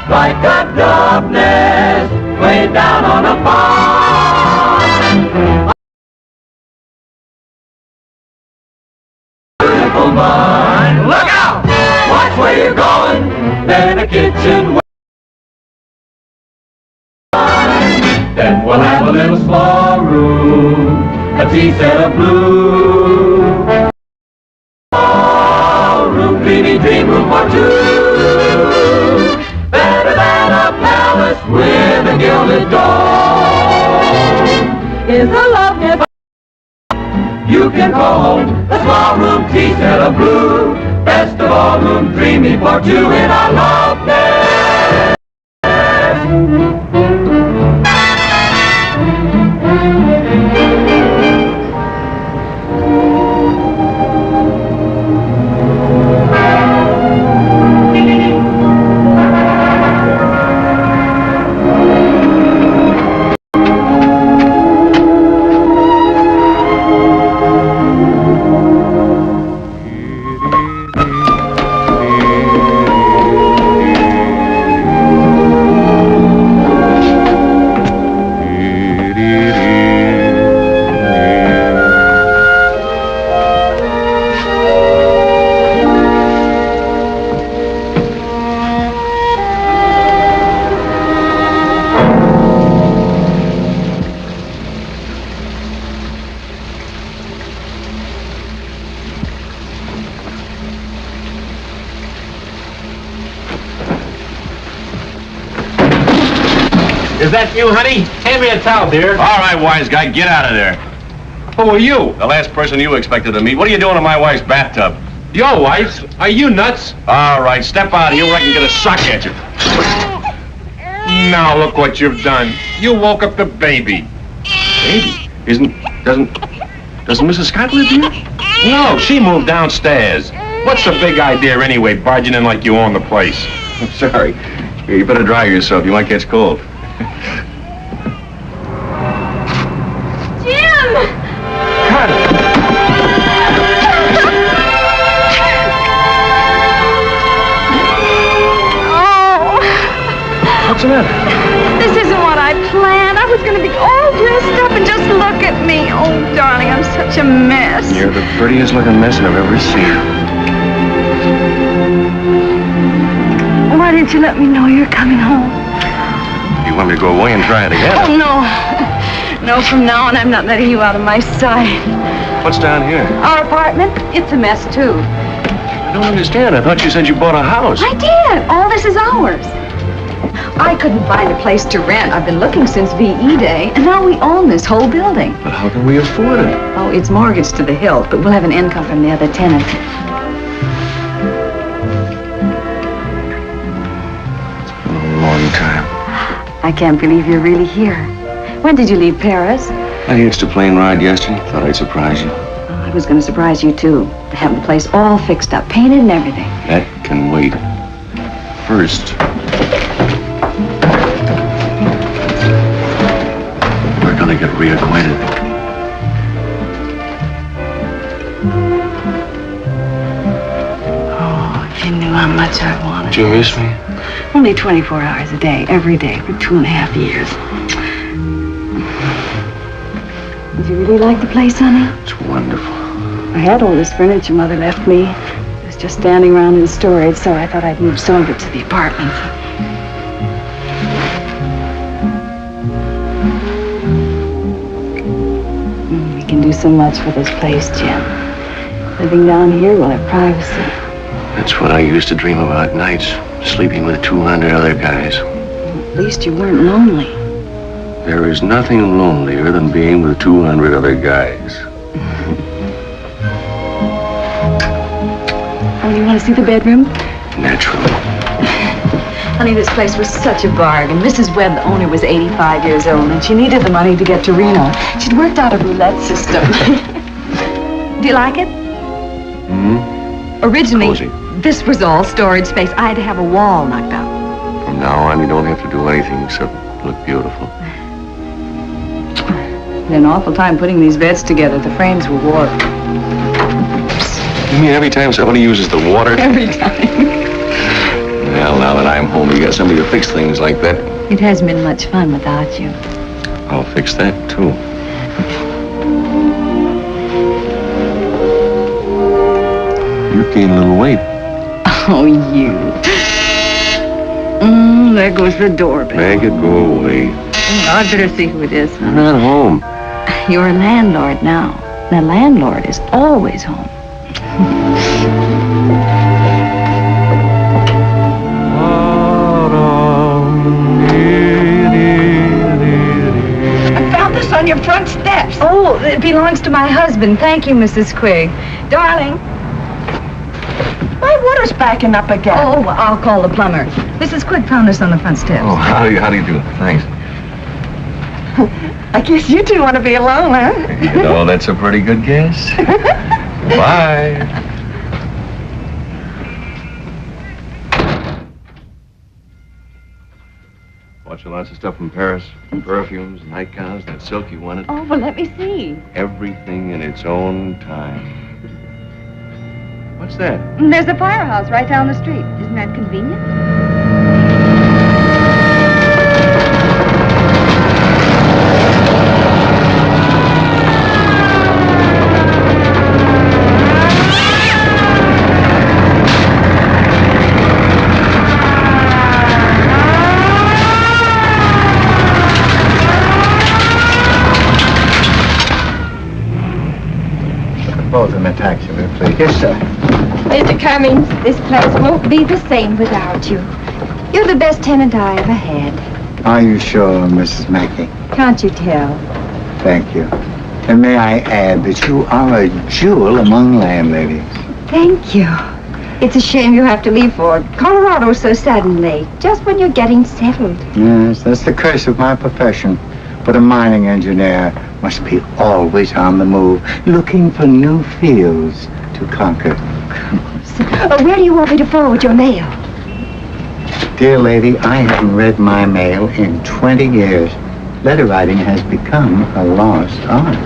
like a dove nest way down on a pond. Beautiful mind, look out! Watch where you're going. Then a kitchen. Then we'll have a little small room, a tea set of blue. Small room, dreamy dream room for two. Better than a palace with a gilded dome. Is a love nest you can call home. A small room, tea set of blue. Best of all, room dreamy for two in our love nest. Is that you, honey? Hand me a towel, dear. All right, wise guy, get out of there. Who are you? The last person you expected to meet. What are you doing in my wife's bathtub? Your wife's? Are you nuts? All right, step out of here where I can get a sock at you. Now look what you've done. You woke up the baby. Baby? Doesn't Mrs. Scott live here? No, she moved downstairs. What's the big idea anyway, barging in like you own the place? I'm sorry. Here, you better dry yourself. You might catch cold. Jim! Cut it. Oh. What's the matter? This isn't what I planned. I was going to be all dressed up and just look at me. Oh, darling, I'm such a mess. You're the prettiest looking mess I've ever seen. Why didn't you let me know you're coming home? You want me to go away and try it again? Oh, no. No, from now on, I'm not letting you out of my sight. What's down here? Our apartment, it's a mess, too. I don't understand. I thought you said you bought a house. I did. All this is ours. I couldn't find a place to rent. I've been looking since VE Day, and now we own this whole building. But how can we afford it? Oh, it's mortgaged to the hilt, but we'll have an income from the other tenants. Long time. I can't believe you're really here. When did you leave Paris? I hitched a plane ride yesterday. Thought I'd surprise you. Oh, I was going to surprise you, too. To have the place all fixed up, painted and everything. That can wait. First, we're gonna get reacquainted. Oh, if you knew how much I wanted. Did you miss me? Only 24 hours a day, every day, for 2.5 years. Did you really like the place, honey? It's wonderful. I had all this furniture Mother left me. It was just standing around in storage, so I thought I'd move some of it to the apartment. We can do so much for this place, Jim. Living down here, we'll have privacy. That's what I used to dream about nights, sleeping with 200 other guys. At least you weren't lonely. There is nothing lonelier than being with 200 other guys. Oh, you want to see the bedroom? Naturally. Honey, this place was such a bargain. Mrs. Webb, the owner, was 85 years old, and she needed the money to get to Reno. She'd worked out a roulette system. Do you like it? Hmm? Originally, Cozy. this was all storage space. I had to have a wall knocked out. From now on, you don't have to do anything except look beautiful. It's been an awful time putting these beds together. The frames were warped. You mean every time somebody uses the water? Every time. Well, now that I'm home, you got somebody to fix things like that. It hasn't been much fun without you. I'll fix that, too. You gained a little weight. Oh, you. There goes the doorbell. Make it go away. I'd better see who it is. You're not home. You're a landlord now. The landlord is always home. I found this on your front steps. Oh, it belongs to my husband. Thank you, Mrs. Quigg. Darling. My water's backing up again. Oh, I'll call the plumber. Mrs. Quigg found us on the front steps. Oh, how do you do? Thanks. I guess you two want to be alone, huh? You know, that's a pretty good guess. Bye. Bought you lots of stuff from Paris. Perfumes, nightgowns, that silk you wanted. Oh, well, let me see. Everything in its own time. What's that? There's a firehouse right down the street. Isn't that convenient? Both in a taxi, please. Yes, sir. Mr. Cummings, this place won't be the same without you. You're the best tenant I ever had. Are you sure, Mrs. Mackey? Can't you tell? Thank you. And may I add that you are a jewel among landladies. Thank you. It's a shame you have to leave for Colorado so suddenly, just when you're getting settled. Yes, that's the curse of my profession. But a mining engineer must be always on the move, looking for new fields to conquer. Where do you want me to forward your mail? Dear lady, I haven't read my mail in 20 years. Letter writing has become a lost art.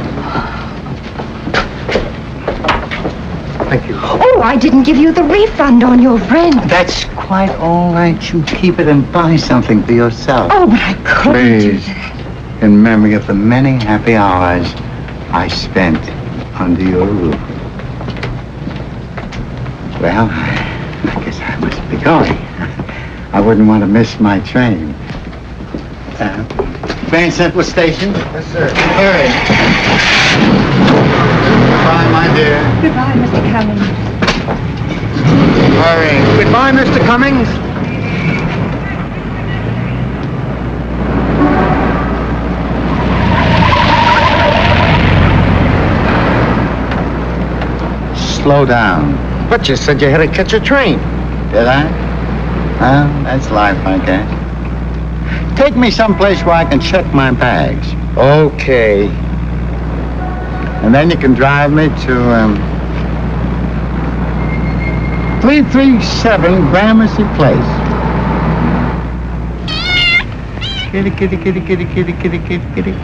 Thank you. Oh, I didn't give you the refund on your rent. That's quite all right. You keep it and buy something for yourself. Oh, but I couldn't do Please, that. in memory of the many happy hours I spent under your roof. Well, I guess I must be going. I wouldn't want to miss my train. Grand Central Station? Yes, sir. Hurry. Goodbye, my dear. Goodbye, Mr. Cummings. Hurry. Goodbye, Mr. Cummings. Slow down. But you said you had to catch a train. Did I? Well, that's life, I guess. Take me someplace where I can check my bags. Okay. And then you can drive me to, 337 Gramercy Place. Kitty, kitty, kitty, kitty, kitty, kitty, kitty, kitty.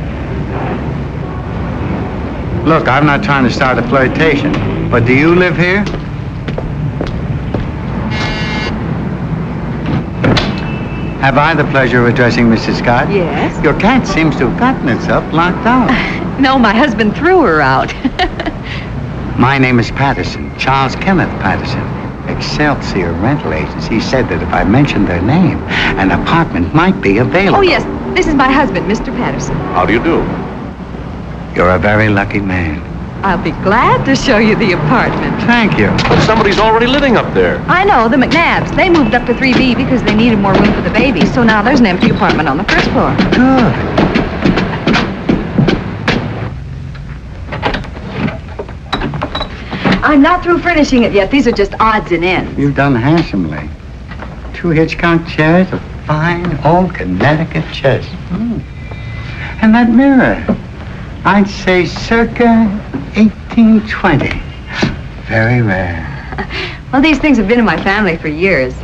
Look, I'm not trying to start a flirtation, but do you live here? Have I the pleasure of addressing Mrs. Scott? Yes? Your cat seems to have gotten itself locked out. No, my husband threw her out. My name is Patterson, Charles Kenneth Patterson. Excelsior Rental Agency said that if I mentioned their name, an apartment might be available. Oh, yes. This is my husband, Mr. Patterson. How do you do? You're a very lucky man. I'll be glad to show you the apartment. Thank you. But somebody's already living up there. I know, the McNabbs. They moved up to 3B because they needed more room for the baby. So now there's an empty apartment on the first floor. Good. I'm not through furnishing it yet. These are just odds and ends. You've done handsomely. 2 Hitchcock chairs, a fine old Connecticut chest. And that mirror, I'd say circa 1820. Very rare. Well, these things have been in my family for years.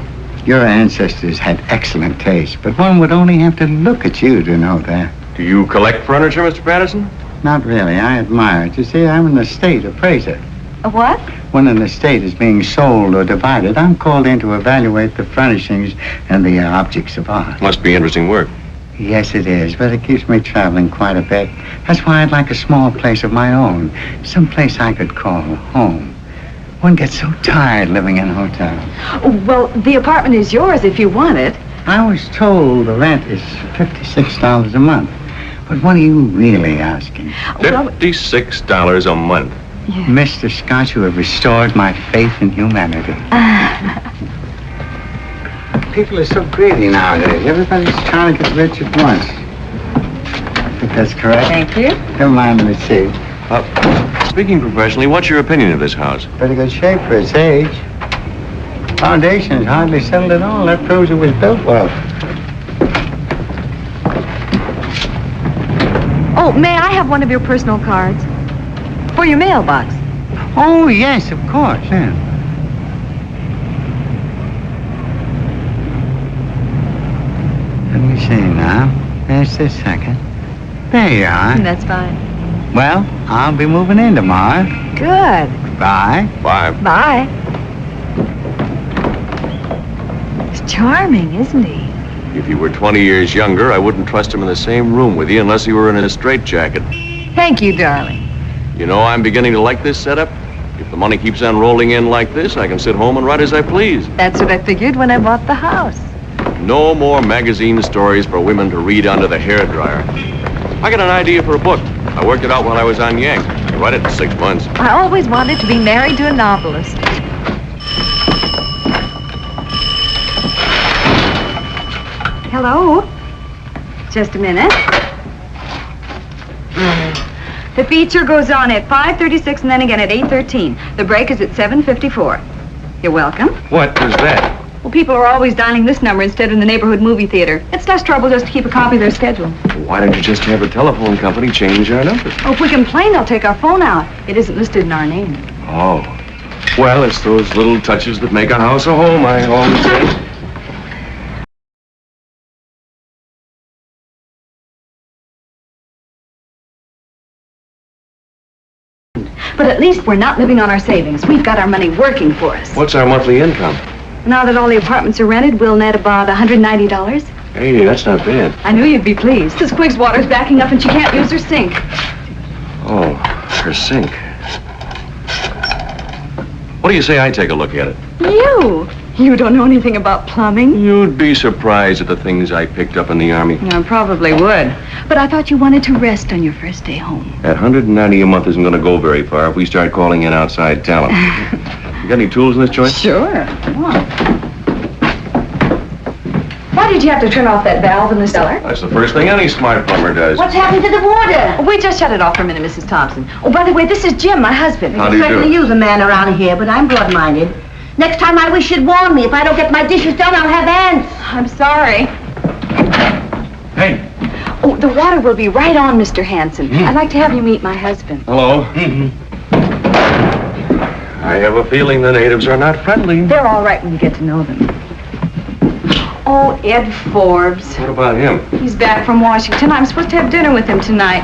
Your ancestors had excellent taste, but one would only have to look at you to know that. Do you collect furniture, Mr. Patterson? Not really. I admire it. You see, I'm an estate appraiser. A what? When an estate is being sold or divided, I'm called in to evaluate the furnishings and the objects of art. Must be interesting work. Yes, it is, but it keeps me traveling quite a bit. That's why I'd like a small place of my own. Some place I could call home. One gets so tired living in hotels. Well, the apartment is yours if you want it. I was told the rent is $56 a month. But what are you really asking? $56 a month. Yeah. Mr. Scott, you have restored my faith in humanity. People are so greedy nowadays. Everybody's trying to get rich at once. I think that's correct. Thank you. Never mind, let me see. Speaking professionally, what's your opinion of this house? Pretty good shape for its age. Foundation is hardly settled at all. That proves it was built well. Oh, may I have one of your personal cards? For your mailbox. Oh, yes, of course, yeah. Let me see now. There's the second. There you are. That's fine. Well, I'll be moving in tomorrow. Good. Bye. Bye. Bye. He's charming, isn't he? If you were 20 years younger, I wouldn't trust him in the same room with you unless he were in a straitjacket. Thank you, darling. You know, I'm beginning to like this setup. If the money keeps on rolling in like this, I can sit home and write as I please. That's what I figured when I bought the house. No more magazine stories for women to read under the hairdryer. I got an idea for a book. I worked it out while I was on Yank. I read it in 6 months. I always wanted to be married to a novelist. Hello? Just a minute. The feature goes on at 5:36 and then again at 8:13. The break is at 7:54. You're welcome. What is that? Well, people are always dialing this number instead of the neighborhood movie theater. It's less trouble just to keep a copy of their schedule. Why don't you just have the telephone company change our number? Oh, if we complain, they'll take our phone out. It isn't listed in our name. Oh. Well, it's those little touches that make a house a home, I always say. But at least we're not living on our savings. We've got our money working for us. What's our monthly income? Now that all the apartments are rented, we'll net about $190. Hey, that's not bad. I knew you'd be pleased. Mrs. Quigg's water's backing up and she can't use her sink. Oh, her sink. What do you say I take a look at it? You don't know anything about plumbing? You'd be surprised at the things I picked up in the Army. I probably would. But I thought you wanted to rest on your first day home. That $190 a month isn't going to go very far if we start calling in outside talent. You got any tools in this joint? Sure. Come on. Why did you have to turn off that valve in the cellar? That's the first thing any smart plumber does. What's happened to the water? We just shut it off for a minute, Mrs. Thompson. Oh, by the way, this is Jim, my husband. How do you Certainly do? use a man around here, but I'm broad-minded. Next time I wish you'd warn me. If I don't get my dishes done, I'll have ants. I'm sorry. Hey. Oh, the water will be right on, Mr. Hanson. I'd like to have you meet my husband. Hello. I have a feeling the natives are not friendly. They're all right when you get to know them. Oh, Ed Forbes. What about him? He's back from Washington. I'm supposed to have dinner with him tonight.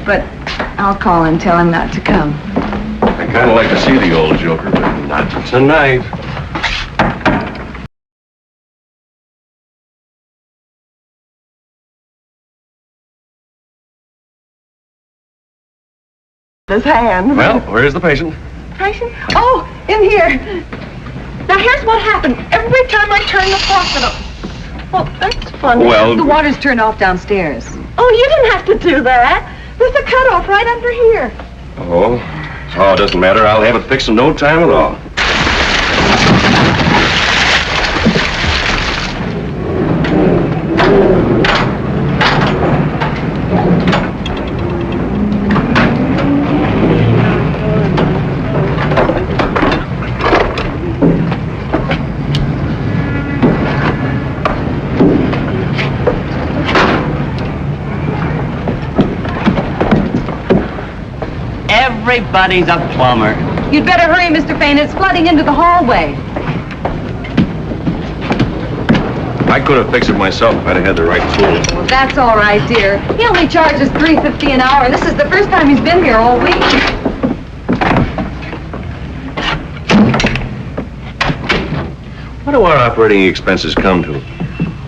But I'll call and tell him not to come. I kind of like to see the old joker, but not tonight. His hand. Well, where's the patient? Patient? Oh, in here. Now, here's what happened. Every time I turn the faucet up. Well, that's funny. Well, The water's turned off downstairs. Oh, you didn't have to do that. There's a cutoff right under here. Oh, it doesn't matter. I'll have it fixed in no time at all. Everybody's a plumber. You'd better hurry, Mr. Fain. It's flooding into the hallway. I could have fixed it myself if I'd have had the right tools. Well, that's all right, dear. He only charges $3.50 an hour, and this is the first time he's been here all week. do our operating expenses come to?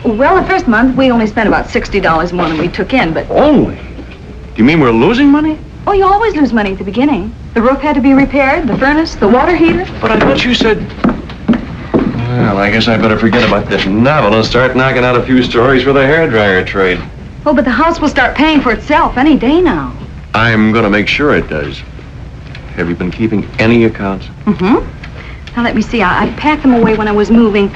Well, the first month, we only spent about $60 more than we took in, but... Only? Do you mean we're losing money? Oh, you always lose money at the beginning. The roof had to be repaired, the furnace, the water heater. But I thought you said... Well, I guess I better forget about this novel and start knocking out a few stories for the hairdryer trade. Oh, but the house will start paying for itself any day now. I'm gonna make sure it does. Have you been keeping any accounts? Now, let me see. I packed them away when I was moving.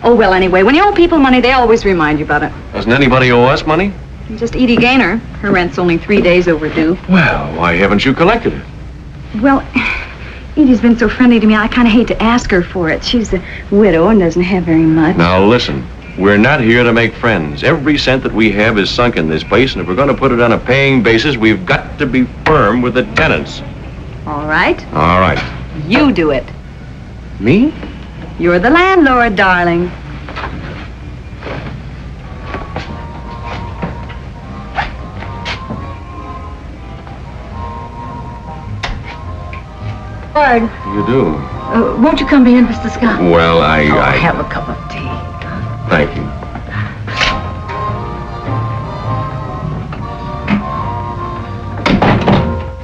Oh, well, anyway, when you owe people money, they always remind you about it. Doesn't anybody owe us money? Just Edie Gaynor. Her rent's only 3 days overdue. Well, why haven't you collected it? Well, Edie's been so friendly to me, I kind of hate to ask her for it. She's a widow and doesn't have very much. Now, listen. We're not here to make friends. Every cent that we have is sunk in this place, and if we're going to put it on a paying basis, we've got to be firm with the tenants. All right. All right. You do it. Me? You're the landlord, darling. Bard. You do? Won't you come in, Mr. Scott? Well, I have a cup of tea. Thank you.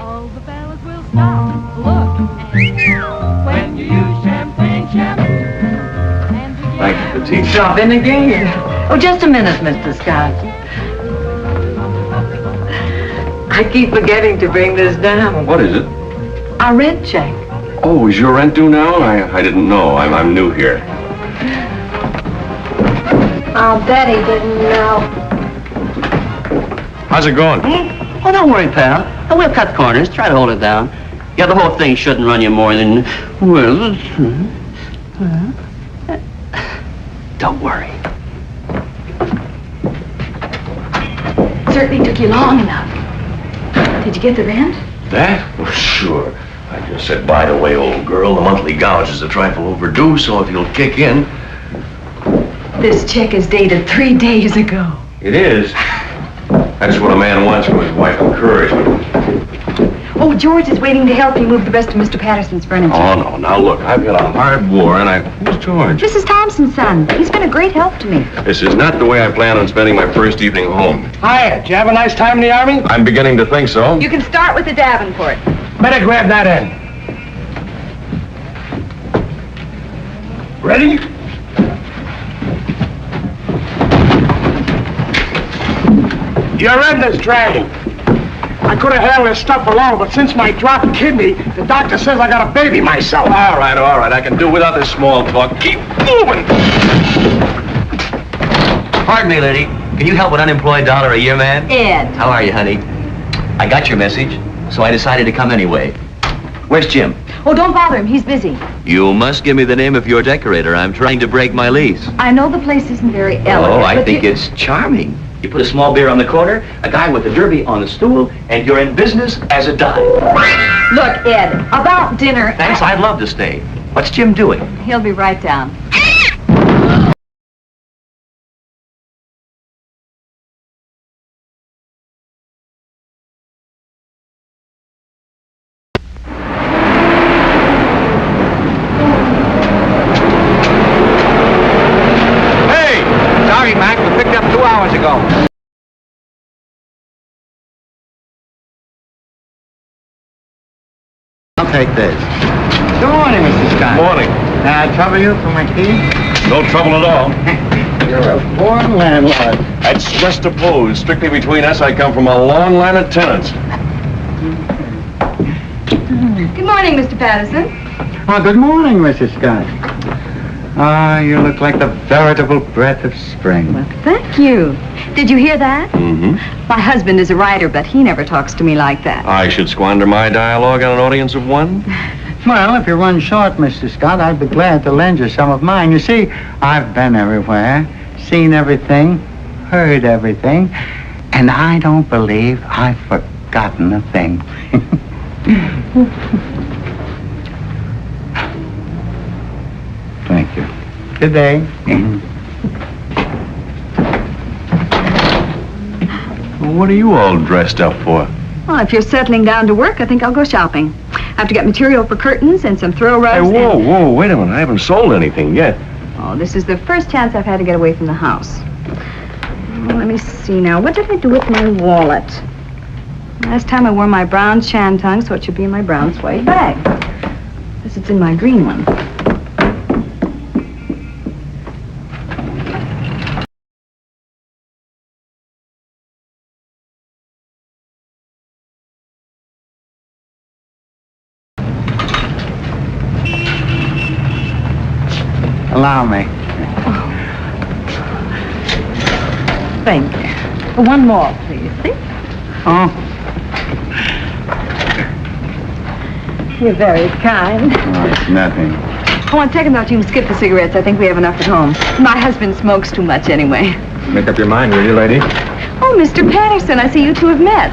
All the fellas will stop, look, and when you use champagne and Thank you for tea. Shopping again. Oh, just a minute, Mr. Scott. I keep forgetting to bring this down. What is it? Our rent check. Oh, is your rent due now? I didn't know. I'm new here. I'll bet he didn't know. How's it going? Oh, don't worry, pal. We'll cut corners. Try to hold it down. Yeah, the whole thing shouldn't run you more than... Well... Don't worry. Certainly took you long enough. Did you get the rent? That? Oh, sure. I just said, by the way, old girl, the monthly gouge is a trifle overdue, so if you'll kick in... This check is dated 3 days ago. It is. That's what a man wants from his wife, encouragement. Oh, George is waiting to help you move the rest of Mr. Patterson's furniture. Oh, no. Now, look, I've got a hard war, and Who's George? Mrs. Thompson's son. He's been a great help to me. This is not the way I plan on spending my first evening home. Hiya. Did you have a nice time in the Army? I'm beginning to think so. You can start with the Davenport. Better grab that end. Ready? Your end is dragging. I could have handled this stuff alone, but since my dropped kidney, the doctor says I got a baby myself. All right. I can do without this small talk. Keep moving. Pardon me, lady. Can you help an unemployed $1 a year man? Ed. How are you, honey? I got your message, so I decided to come anyway. Where's Jim? Oh, don't bother him. He's busy. You must give me the name of your decorator. I'm trying to break my lease. I know the place isn't very elegant. Oh, I but think it's charming. You put a small beer on the corner, a guy with a derby on the stool, and you're in business as a dime. Look, Ed, about dinner... Thanks, I'd love to stay. What's Jim doing? He'll be right down. Sorry, Mac. We picked up 2 hours ago. I'll take this. Good morning, Mr. Scott. Morning. Trouble you for my tea? No trouble at all. You're a born landlord. That's just a pose. Strictly between us, I come from a long line of tenants. Good morning, Mr. Patterson. Oh, good morning, Mrs. Scott. Ah, you look like the veritable breath of spring. Well, thank you. Did you hear that? Mm-hmm. My husband is a writer, but he never talks to me like that. I should squander my dialogue on an audience of one? Well, if you run short, Mr. Scott, I'd be glad to lend you some of mine. You see, I've been everywhere, seen everything, heard everything, and I don't believe I've forgotten a thing. Thank you. Good day. What are you all dressed up for? Well, if you're settling down to work, I think I'll go shopping. I have to get material for curtains and some throw rugs. Hey, whoa, wait a minute. I haven't sold anything yet. Oh, this is the first chance I've had to get away from the house. Well, let me see now. What did I do with my wallet? Last time I wore my brown shantung, so it should be in my brown suede bag. Guess it's in my green one. Allow me. Thank you. One more, please. See? Oh, You're very kind. oh, it's nothing. Oh, on second thought, you can skip the cigarettes. I think we have enough at home. My husband smokes too much anyway. Make up your mind, will you, lady? Oh, Mr. Patterson, I see you two have met.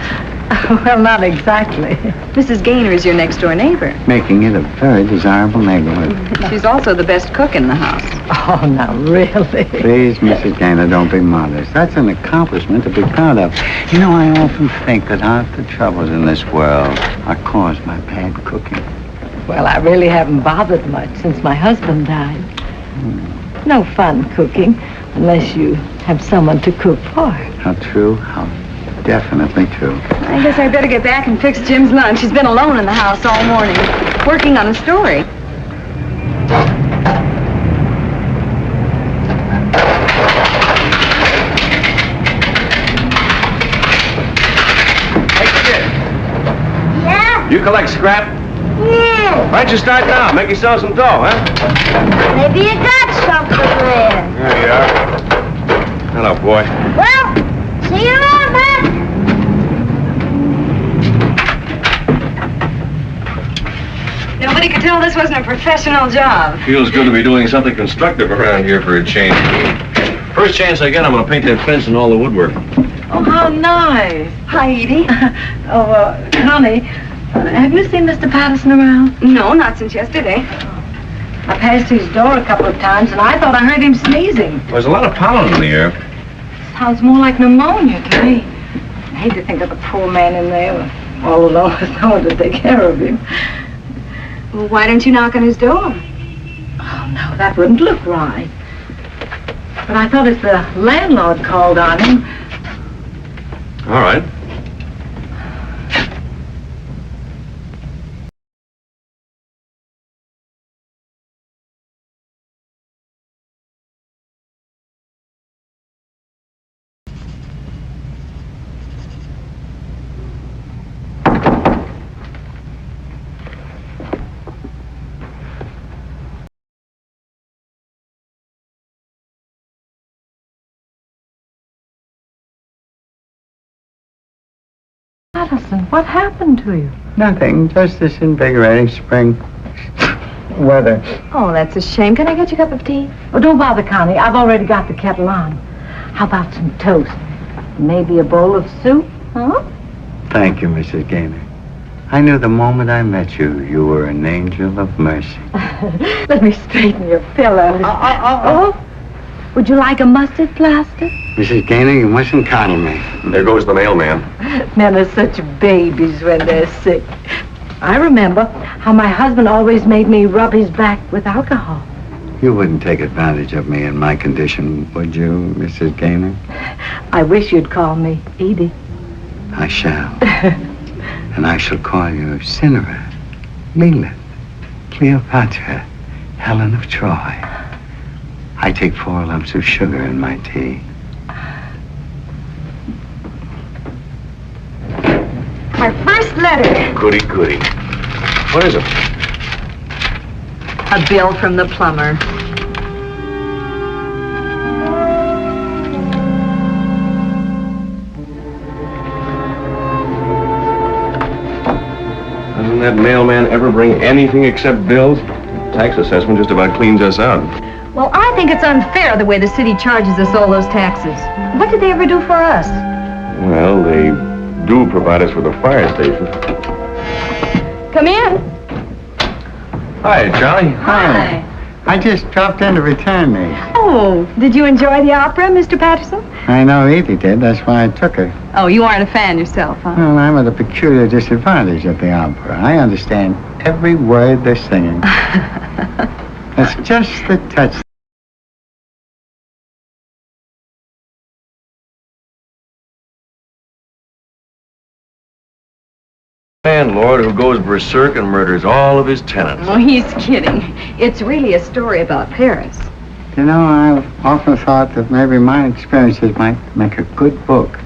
Well, not exactly. Mrs. Gaynor is your next-door neighbor. Making it a very desirable neighborhood. She's also the best cook in the house. Oh, now, really? Please, Mrs. Gaynor, don't be modest. That's an accomplishment to be proud of. You know, I often think that half the troubles in this world are caused by bad cooking. Well, I really haven't bothered much since my husband died. No fun cooking unless you have someone to cook for. How true, how definitely true. I guess I better get back and fix Jim's lunch. He's been alone in the house all morning, working on a story. Yeah? You collect scrap? Yeah. Why don't you start now? Make yourself some dough, huh? Maybe you got something there. There you are. Hello, boy. Well, see you around, man. Nobody could tell this wasn't a professional job. Feels good to be doing something constructive around here for a change. First chance I get, I'm going to paint that fence and all the woodwork. Oh, how nice. Hi, Edie. Connie, have you seen Mr. Patterson around? No, not since yesterday. I passed his door a couple of times, and I thought I heard him sneezing. There's a lot of pollen in the air. Sounds more like pneumonia to me. I hate to think of the poor man in there, all alone with no one to take care of him. Well, why don't you knock on his door? Oh, no, that wouldn't look right. But I thought if the landlord called on him... All right. Patterson, what happened to you? Nothing, just this invigorating spring weather. Oh, that's a shame. Can I get you a cup of tea? Oh, don't bother, Connie. I've already got the kettle on. How about some toast? Maybe a bowl of soup, huh? Thank you, Mrs. Gaynor. I knew the moment I met you, you were an angel of mercy. Let me straighten your pillows. Oh, would you like a mustard plaster? Mrs. Gaynor, you mustn't coddle me. There goes the mailman. Men are such babies when they're sick. I remember how my husband always made me rub his back with alcohol. You wouldn't take advantage of me in my condition, would you, Mrs. Gaynor? I wish you'd call me Edie. I shall. And I shall call you Cinera, Leland, Cleopatra, Helen of Troy. I take 4 lumps of sugar in my tea. My first letter. Goody, goody. What is it? A bill from the plumber. Doesn't that mailman ever bring anything except bills? Tax assessment just about cleans us out. Well, I think it's unfair the way the city charges us all those taxes. What did they ever do for us? Well, they do provide us with a fire station. Come in. Hi, Charlie. Hi. I just dropped in to return these. Oh, did you enjoy the opera, Mr. Patterson? I know Edie did. That's why I took her. Oh, you aren't a fan yourself, huh? Well, I'm at a peculiar disadvantage at the opera. I understand every word they're singing. That's just the touch landlord who goes berserk and murders all of his tenants. Oh, he's kidding. It's really a story about Paris. You know, I've often thought that maybe my experiences might make a good book.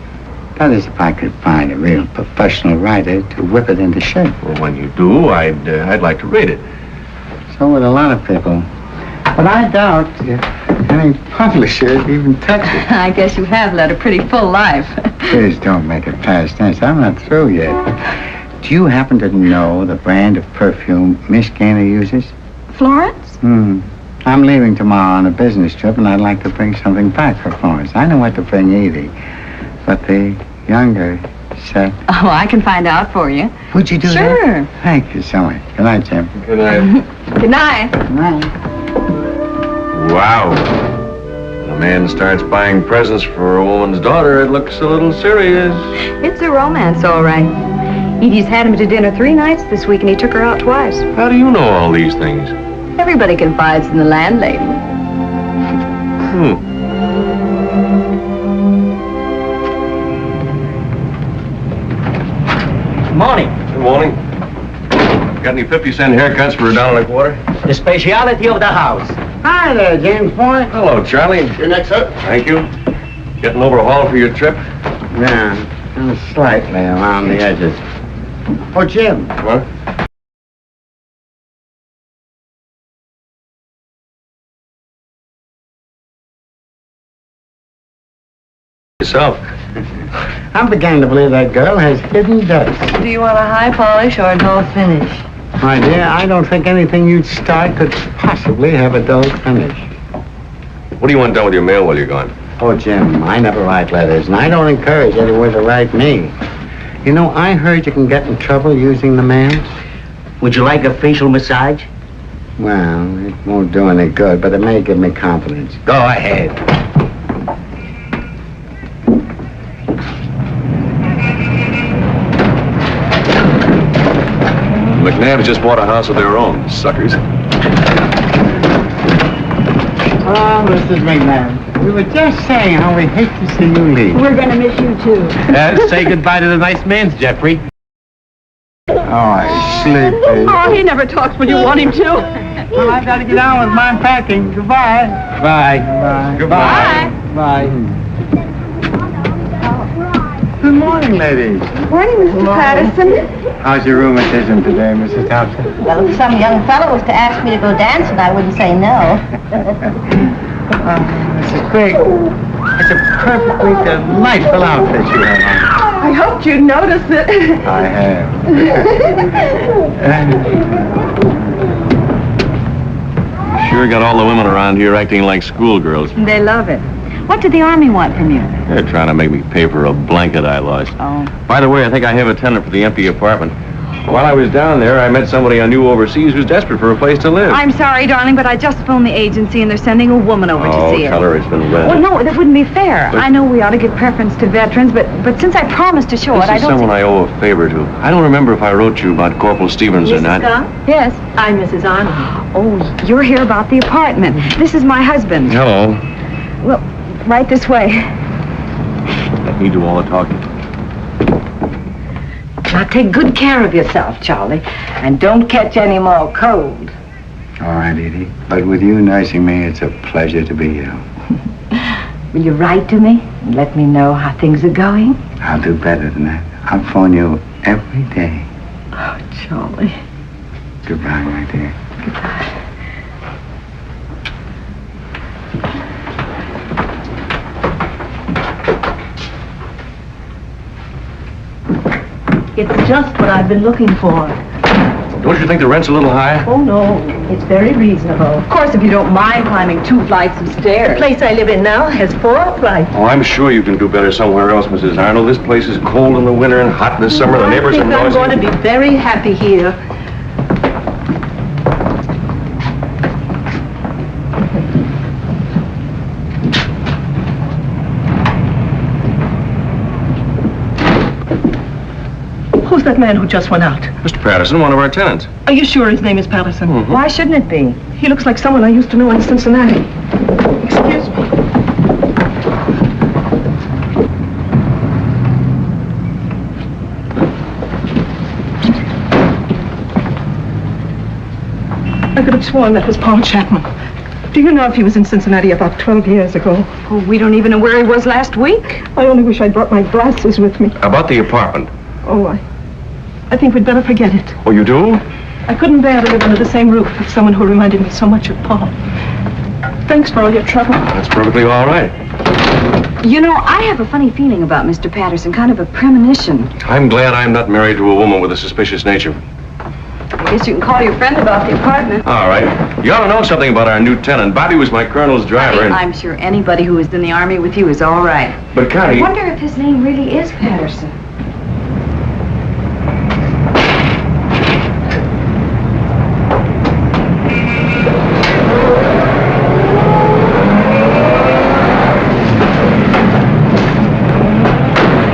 That is, if I could find a real professional writer to whip it into shape. Well, when you do, I'd like to read it. So would a lot of people. But I doubt if any publisher would even touch it. I guess you have led a pretty full life. Please don't make it past tense. I'm not through yet. Do you happen to know the brand of perfume Miss Gaynor uses? Florence? I'm leaving tomorrow on a business trip, and I'd like to bring something back for Florence. I know what to bring Edie, but the younger set. Oh, I can find out for you. Would you do that? Sure. Thank you so much. Good night, Jim. Good night. Good night. Good night. Wow. When a man starts buying presents for a woman's daughter, it looks a little serious. It's a romance, all right. Edie's had him to dinner 3 nights this week, and he took her out twice. How do you know all these things? Everybody confides in the landlady. Morning. Good morning. Got any 50-cent haircuts for $1.25? The speciality of the house. Hi there, James Boy. Hello, Charlie. You're next, sir. Thank you. Getting overhauled for your trip? Yeah, slightly around the edges. Oh, Jim. What? Yourself. I'm beginning to believe that girl has hidden depths. Do you want a high polish or a dull finish? My dear, I don't think anything you'd start could possibly have a dull finish. What do you want done with your mail while you're gone? Oh, Jim, I never write letters, and I don't encourage anyone to write me. You know, I heard you can get in trouble using the mail. Would you like a facial massage? Well, it won't do any good, but it may give me confidence. Go ahead. McNabb's just bought a house of their own, suckers. Oh, Mrs. McNabb, we were just saying how we hate to see you leave. We're going to miss you, too. Say goodbye to the nice man's, Jeffrey. Oh, sleepy. Oh, he never talks when you want him to. Well, I gotta get on with my packing. Goodbye. Bye. Goodbye. Goodbye. Bye. Good morning, ladies. Morning, Mr. Patterson. How's your rheumatism today, Mrs. Thompson? Well, if some young fellow was to ask me to go dancing, I wouldn't say no. Mrs. Quigg, it's a perfectly delightful outfit you have on. I hoped you'd notice it. I have. Sure got all the women around here acting like schoolgirls. They love it. What did the Army want from you? They're trying to make me pay for a blanket I lost. Oh. By the way, I think I have a tenant for the empty apartment. While I was down there, I met somebody I knew overseas who's desperate for a place to live. I'm sorry, darling, but I just phoned the agency, and they're sending a woman over to see it. Tell her it's been Well, rented. no, that wouldn't be fair. I know we ought to give preference to veterans, but since I promised to show it, I This is don't someone I owe a favor to. I don't remember if I wrote you about Corporal Stevens or not. Yes. I'm Mrs. Arnold. Oh, you're here about the apartment. This is my husband. Hello. Well, right this way. Let me do all the talking. Now take good care of yourself, Charlie, and don't catch any more cold. All right, Edie. But with you nursing me, it's a pleasure to be here. Will you write to me and let me know how things are going? I'll do better than that. I'll phone you every day. Oh, Charlie. Goodbye, my dear. Goodbye. It's just what I've been looking for. Don't you think the rent's a little high? Oh, no. It's very reasonable. Of course, if you don't mind climbing 2 flights of stairs. The place I live in now has 4 flights. Oh, I'm sure you can do better somewhere else, Mrs. Arnold. This place is cold in the winter and hot in the summer. The neighbors are I think I'm noisy. going to be very happy here. Who's that man who just went out? Mr. Patterson, one of our tenants. Are you sure his name is Patterson? Mm-hmm. Why shouldn't it be? He looks like someone I used to know in Cincinnati. Excuse me. I could have sworn that was Paul Chapman. Do you know if he was in Cincinnati about 12 years ago? Oh, we don't even know where he was last week. I only wish I'd brought my glasses with me. About the apartment. Oh, I think we'd better forget it. Oh, you do? I couldn't bear to live under the same roof with someone who reminded me so much of Paul. Thanks for all your trouble. That's perfectly all right. You know, I have a funny feeling about Mr. Patterson, kind of a premonition. I'm glad I'm not married to a woman with a suspicious nature. I guess you can call your friend about the apartment. All right. You ought to know something about our new tenant. Bobby was my colonel's driver, and... I'm sure anybody who was in the Army with you is all right. But, Connie... I wonder if his name really is Patterson.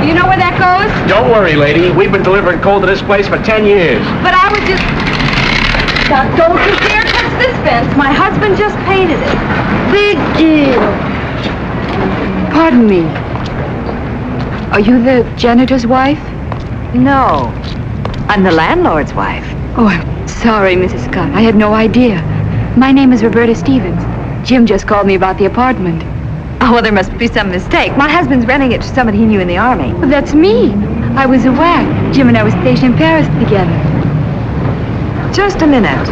You know where that goes? Don't worry, lady. We've been delivering coal to this place for 10 years. But I was just... Now, don't you dare touch this fence. My husband just painted it. Big deal. Pardon me. Are you the janitor's wife? No, I'm the landlord's wife. Oh, I'm sorry, Mrs. Scott. I had no idea. My name is Roberta Stevens. Jim just called me about the apartment. Oh, well, there must be some mistake. My husband's renting it to somebody he knew in the Army. Well, that's me. I was a WAC. Jim and I were stationed in Paris together. Just a minute.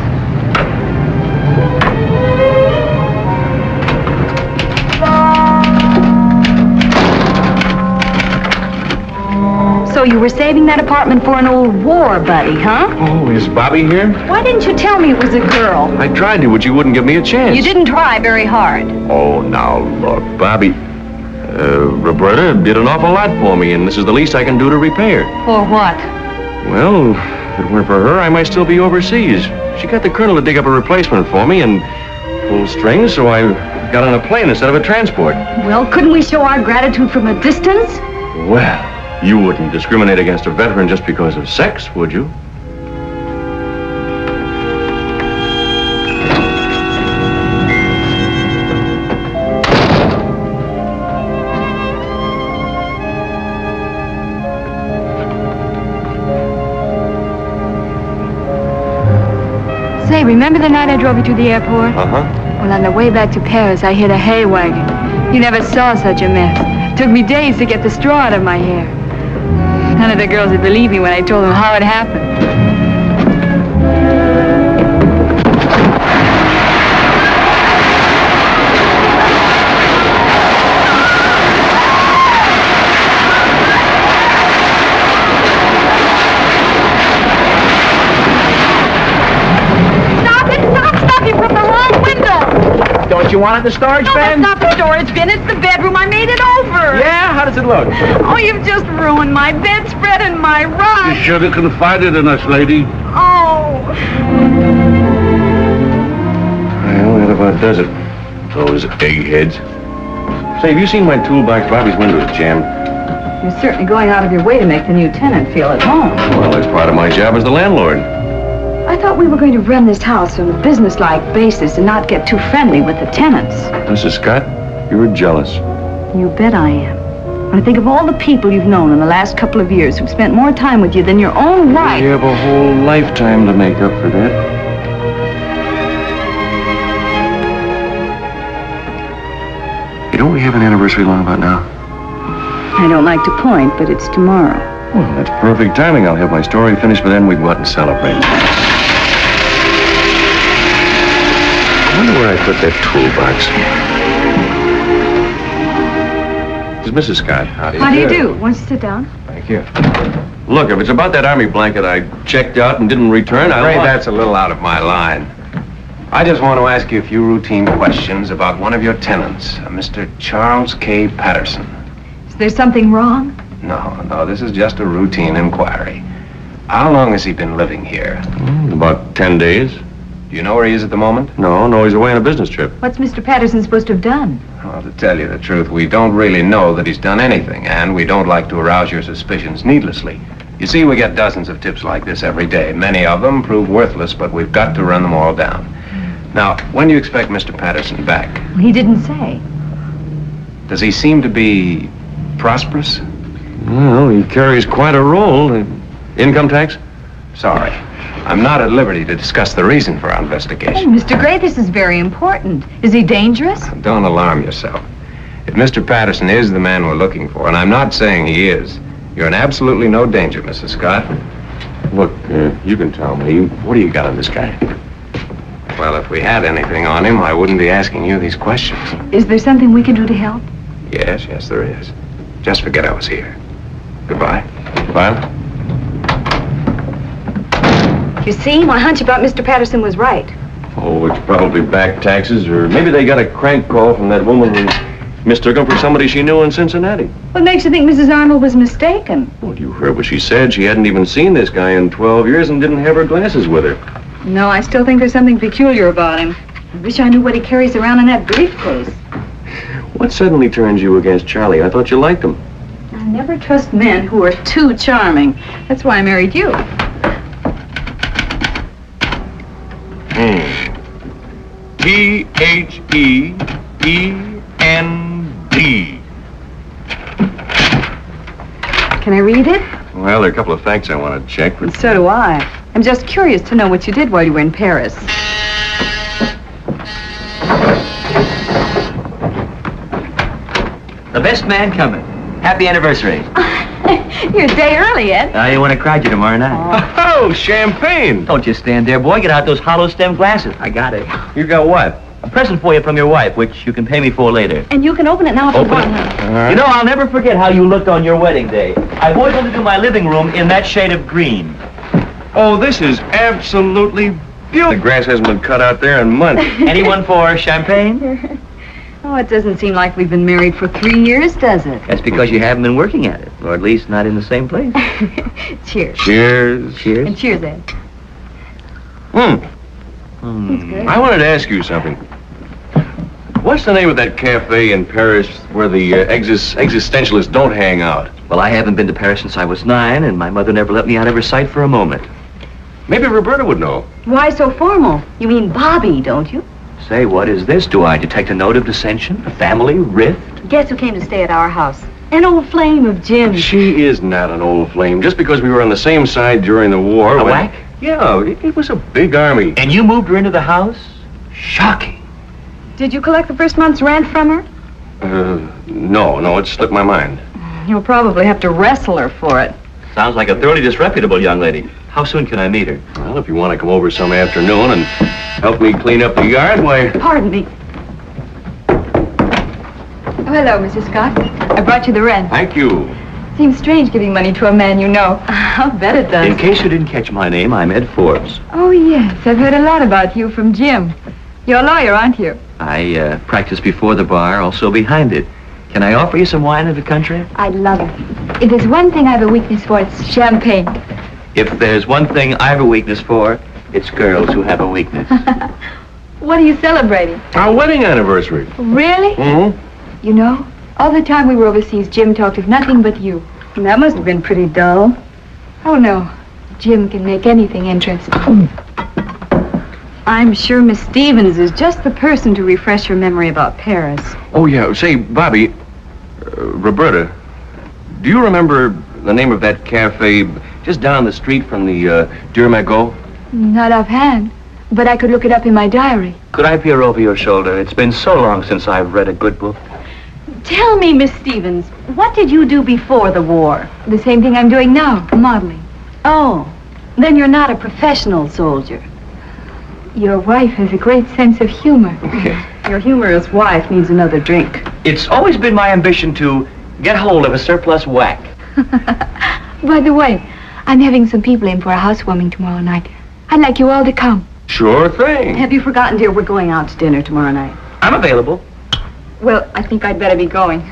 So you were saving that apartment for an old war buddy, huh? Oh, is Bobby here? Why didn't you tell me it was a girl? I tried to, but you wouldn't give me a chance. You didn't try very hard. Oh, now, look, Bobby... Roberta did an awful lot for me, and this is the least I can do to repay her. For what? Well, if it weren't for her, I might still be overseas. She got the colonel to dig up a replacement for me and pull strings, so I got on a plane instead of a transport. Well, couldn't we show our gratitude from a distance? Well, you wouldn't discriminate against a veteran just because of sex, would you? Say, remember the night I drove you to the airport? Uh-huh. Well, on the way back to Paris, I hit a hay wagon. You never saw such a mess. Took me days to get the straw out of my hair. None of the girls would believe me when I told them how it happened. Don't you want it in the storage No, bin? that's not the storage bin. It's the bedroom. I made it over. Yeah? How does it look? Oh, you've just ruined my bedspread and my rug. You should have confided in us, lady. Oh. Well, that about does it. Those eggheads. Say, have you seen my toolbox? Bobby's window's jammed. You're certainly going out of your way to make the new tenant feel at home. Well, that's part of my job as the landlord. I thought we were going to run this house on a business-like basis and not get too friendly with the tenants. Mrs. Scott, you're jealous. You bet I am. When I think of all the people you've known in the last couple of years who've spent more time with you than your own wife. You have a whole lifetime to make up for that. You know we have an anniversary long about now? I don't like to point, but it's tomorrow. Well, that's perfect timing. I'll have my story finished, but then we can go out and celebrate. I wonder where I put that toolbox. This is Mrs. Scott. How do you do? Why don't you sit down? Thank you. Look, if it's about that army blanket I checked out and didn't return, I'm afraid that's a little out of my line. I just want to ask you a few routine questions about one of your tenants, Mr. Charles K. Patterson. Is there something wrong? No, this is just a routine inquiry. How long has he been living here? About 10 days. Do you know where he is at the moment? No, he's away on a business trip. What's Mr. Patterson supposed to have done? Well, to tell you the truth, we don't really know that he's done anything, and we don't like to arouse your suspicions needlessly. You see, we get dozens of tips like this every day. Many of them prove worthless, but we've got to run them all down. Now, when do you expect Mr. Patterson back? He didn't say. Does he seem to be prosperous? Well, he carries quite a roll. Income tax? Sorry. I'm not at liberty to discuss the reason for our Oh, investigation. Mr. Gray, this is very important. Is he dangerous? Don't alarm yourself. If Mr. Patterson is the man we're looking for, and I'm not saying he is, you're in absolutely no danger, Mrs. Scott. Look, you can tell me. What do you got on this guy? Well, if we had anything on him, I wouldn't be asking you these questions. Is there something we can do to help? Yes, there is. Just forget I was here. Goodbye. Violet? You see, my hunch about Mr. Patterson was right. Oh, it's probably back taxes, or maybe they got a crank call from that woman who mistook him for somebody she knew in Cincinnati. What makes you think Mrs. Arnold was mistaken? Well, you heard what she said. She hadn't even seen this guy in 12 years and didn't have her glasses with her. No, I still think there's something peculiar about him. I wish I knew what he carries around in that briefcase. What suddenly turns you against Charlie? I thought you liked him. I never trust men who are too charming. That's why I married you. P-H-E-E-N-D. Can I read it? Well, there are a couple of facts I want to check. But So do I. I'm just curious to know what you did while you were in Paris. The best man coming. Happy anniversary. You're a day early, Ed. I want to cry you tomorrow night. Oh, champagne! Don't just stand there, boy. Get out those hollow stem glasses. I got it. You got what? A present for you from your wife, which you can pay me for later. And you can open it now if you Open want. it. You know, I'll never forget how you looked on your wedding day. I've always wanted to do my living room in that shade of green. Oh, this is absolutely beautiful. The grass hasn't been cut out there in months. Anyone for champagne? Oh, it doesn't seem like we've been married for 3 years, does it? That's because you haven't been working at it, or at least not in the same place. Cheers. Cheers. Cheers. And cheers, Ed. That's good. I wanted to ask you something. What's the name of that cafe in Paris where the existentialists don't hang out? Well, I haven't been to Paris since I was 9, and my mother never let me out of her sight for a moment. Maybe Roberta would know. Why so formal? You mean Bobby, don't you? Say, what is this? Do I detect a note of dissension? A family rift? Guess who came to stay at our house? An old flame of Jim's. She is not an old flame. Just because we were on the same side during the war. A when- whack? Yeah, it was a big army. And you moved her into the house? Shocking. Did you collect the first month's rent from her? No, it slipped my mind. You'll probably have to wrestle her for it. Sounds like a thoroughly disreputable young lady. How soon can I meet her? Well, if you want to come over some afternoon and help me clean up the yard, why... Pardon me. Oh, hello, Mrs. Scott. I brought you the rent. Thank you. Seems strange giving money to a man you know. I'll bet it does. In case you didn't catch my name, I'm Ed Forbes. Oh, yes. I've heard a lot about you from Jim. You're a lawyer, aren't you? I practice before the bar, also behind it. Can I offer you some wine of the country? I love it. If there's one thing I have a weakness for, it's champagne. If there's one thing I have a weakness for, it's girls who have a weakness. What are you celebrating? Our wedding anniversary. Really? Mm-hmm. You know, all the time we were overseas, Jim talked of nothing but you. That must have been pretty dull. Oh, no. Jim can make anything interesting. I'm sure Miss Stevens is just the person to refresh your memory about Paris. Oh, yeah. Say, Bobby, Roberta, do you remember the name of that cafe just down the street from the Dieu Magot? Not offhand, but I could look it up in my diary. Could I peer over your shoulder? It's been so long since I've read a good book. Tell me, Miss Stevens, what did you do before the war? The same thing I'm doing now, modeling. Oh, then you're not a professional soldier. Your wife has a great sense of humor. Your humorous wife needs another drink. It's always been my ambition to get hold of a surplus whack. By the way, I'm having some people in for a housewarming tomorrow night. I'd like you all to come. Sure thing. Have you forgotten, dear, we're going out to dinner tomorrow night? I'm available. Well, I think I'd better be going.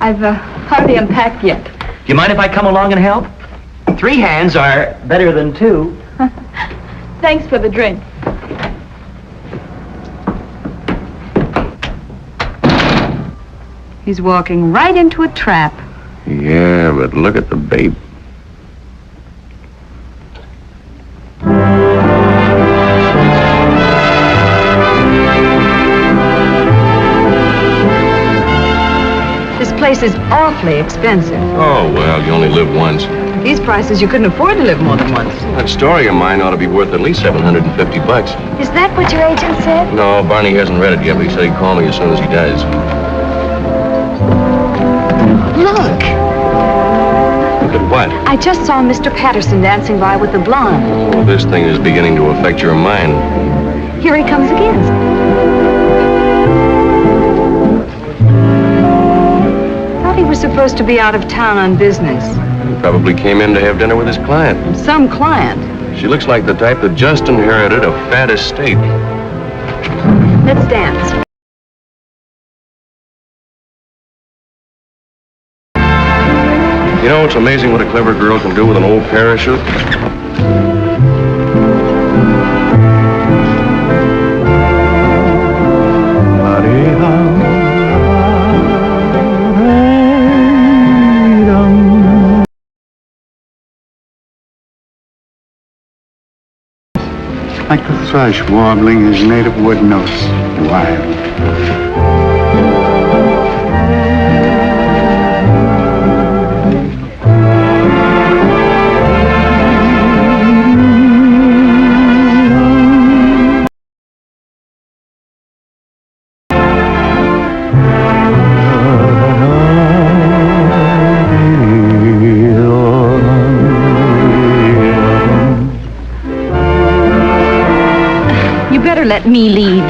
I've hardly unpacked yet. Do you mind if I come along and help? 3 hands are better than 2. Thanks for the drink. He's walking right into a trap. Yeah, but look at the babe. This place is awfully expensive. Oh, well, you only live once. These prices, you couldn't afford to live more than once. That story of mine ought to be worth at least $750. Is that what your agent said? No, Barney hasn't read it yet, but he said he'd call me as soon as he does. Look. Look at what? I just saw Mr. Patterson dancing by with the blonde. Oh, this thing is beginning to affect your mind. Here he comes again. Thought he was supposed to be out of town on business. He probably came in to have dinner with his client. Some client. She looks like the type that just inherited a fat estate. Let's dance. You know, it's amazing what a clever girl can do with an old parachute. Like the thrush warbling his native wood notes wild. Let me lead.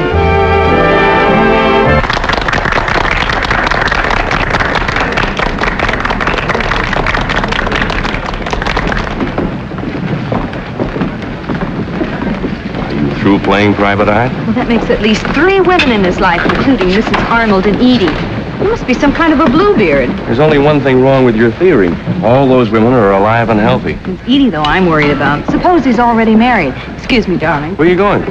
Are you through playing private eye? Well, that makes at least 3 women in his life, including Mrs. Arnold and Edie. He must be some kind of a Bluebeard. There's only one thing wrong with your theory. All those women are alive and healthy. It's Edie, though, I'm worried about. Suppose he's already married. Excuse me, darling. Where are you going?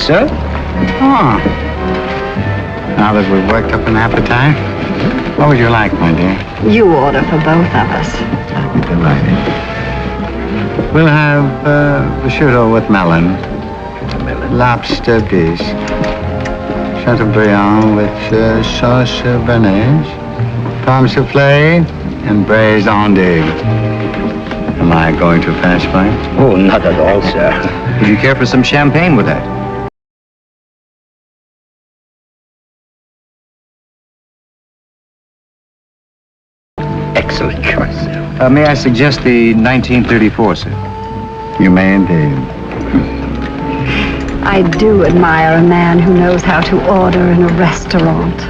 Sir? Oh. Now that we've worked up an appetite, what would you like, my dear? You order for both of us. I'll be delighted. We'll have prosciutto with melon, lobster dish, Chateaubriand with sauce béarnaise, pomme soufflé, and braised endive. Am I going too fast, Mike? Oh, not at all, sir. Would you care for some champagne with that? Excellent choice, sir. May I suggest the 1934, sir? You may indeed. I do admire a man who knows how to order in a restaurant.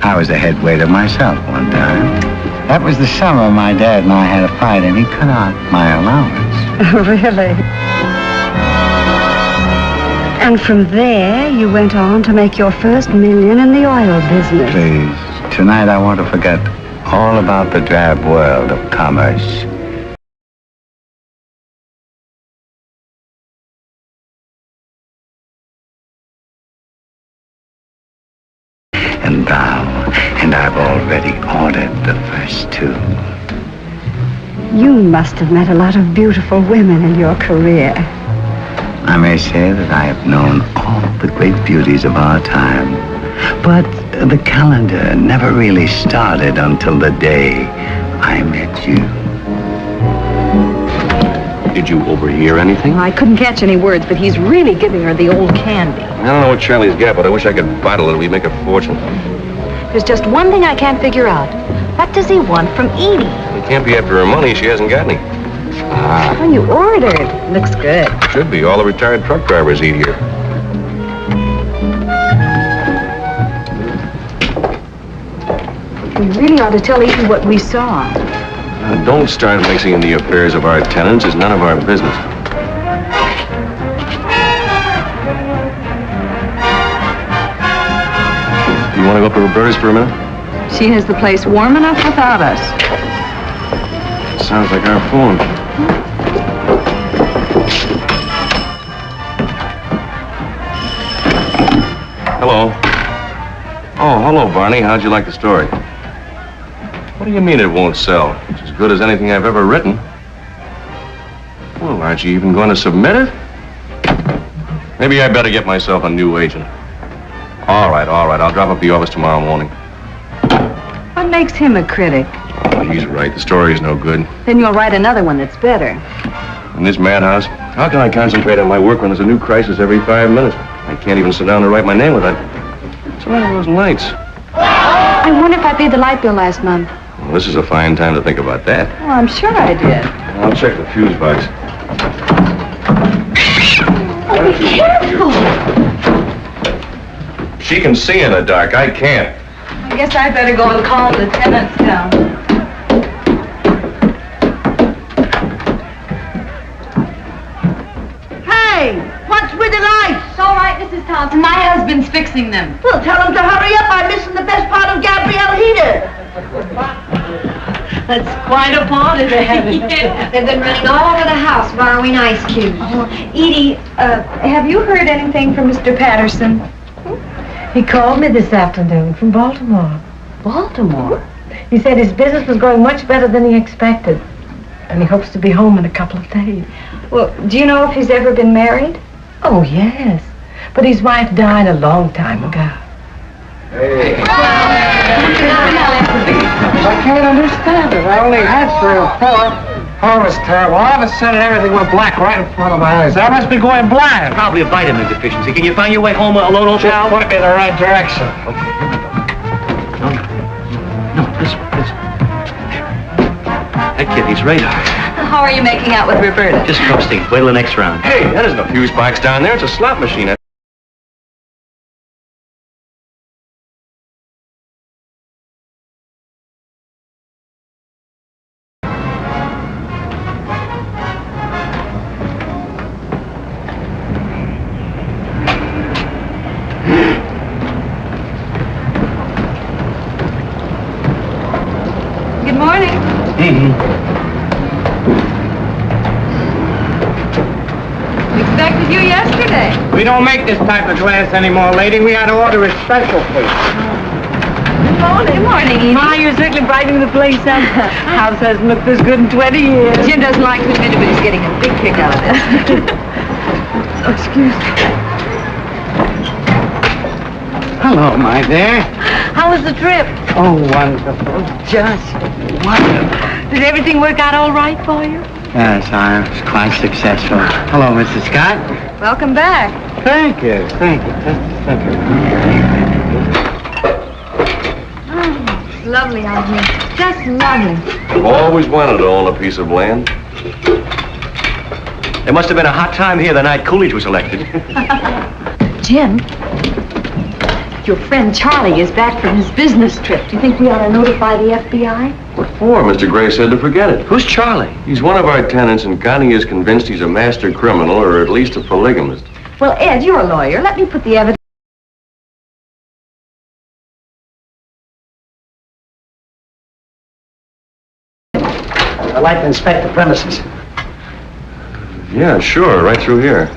I was the head waiter myself one time. That was the summer my dad and I had a fight, and he cut out my allowance. Really? And from there, you went on to make your first million in the oil business. Please, tonight I want to forget all about the drab world of commerce. And thou, and I've already ordered the first 2. You must have met a lot of beautiful women in your career. I may say that I have known all the great beauties of our time. But the calendar never really started until the day I met you. Did you overhear anything? I couldn't catch any words, but he's really giving her the old candy. I don't know what Charlie's got, but I wish I could bottle it. We'd make a fortune. There's just one thing I can't figure out. What does he want from Edie? He can't be after her money. She hasn't got any. Oh, you ordered. Looks good. Should be. All the retired truck drivers eat here. We really ought to tell Edie what we saw. Don't start mixing in the affairs of our tenants. It's none of our business. You want to go up to Roberta's for a minute? She has the place warm enough without us. Sounds like our phone. Hello. Oh, hello, Barney. How'd you like the story? What do you mean it won't sell? It's as good as anything I've ever written. Well, aren't you even going to submit it? Maybe I better get myself a new agent. All right. I'll drop up the office tomorrow morning. What makes him a critic? Oh, he's right. The story's no good. Then you'll write another one that's better. In this madhouse, how can I concentrate on my work when there's a new crisis every 5 minutes? I can't even sit down and write my name without... What's wrong with those lights? I wonder if I paid the light bill last month. Well, this is a fine time to think about that. Well, I'm sure I did. I'll check the fuse box. Oh, be careful. She can see in the dark. I can't. I guess I'd better go and calm the tenants down. Hey, what's with the lights? It's all right, Mrs. Thompson. My husband's fixing them. Well, tell him to hurry up. I'm missing the best part of Gabrielle Heater. That's quite a party they're having. Yeah. They've been running all over the house borrowing ice cubes. Edie, have you heard anything from Mr. Patterson? He called me this afternoon from Baltimore. Baltimore? He said his business was going much better than he expected. And he hopes to be home in a couple of days. Well, do you know if he's ever been married? Oh, yes. But his wife died a long time ago. Hey. I can't understand it. I only had 3 or 4. Oh, it was terrible. All of a sudden, everything went black right in front of my eyes. I must be going blind. Probably a vitamin deficiency. Can you find your way home alone, old pal? Just point me in the right direction. Okay, here we go. No, this way. That kid needs radar. How are you making out with Roberta? Just coasting. Wait till the next round. Hey, that isn't a fuse box down there. It's a slot machine. Good morning. Expected you yesterday. We don't make this type of glass anymore, lady. We had to order a special, please. Good morning. Good morning, Edie. Ma, you're certainly brightening the place up. House hasn't looked this good in 20 years. Jim doesn't like to admit it, but he's getting a big kick out of this. Oh, excuse me. Hello, my dear. How was the trip? Oh, wonderful. Just wonderful. Did everything work out all right for you? Yes, I was quite successful. Hello, Mrs. Scott. Welcome back. Thank you. Thank you. Thank you. It's lovely out here. Just lovely. I've always wanted to own a piece of land. There must have been a hot time here the night Coolidge was elected. Jim, your friend Charlie is back from his business trip. Do you think we ought to notify the FBI? What for? Mr. Gray said to forget it. Who's Charlie? He's one of our tenants, and Connie is convinced he's a master criminal, or at least a polygamist. Well, Ed, you're a lawyer. Let me put the evidence. I'd like to inspect the premises. Yeah, sure, right through here.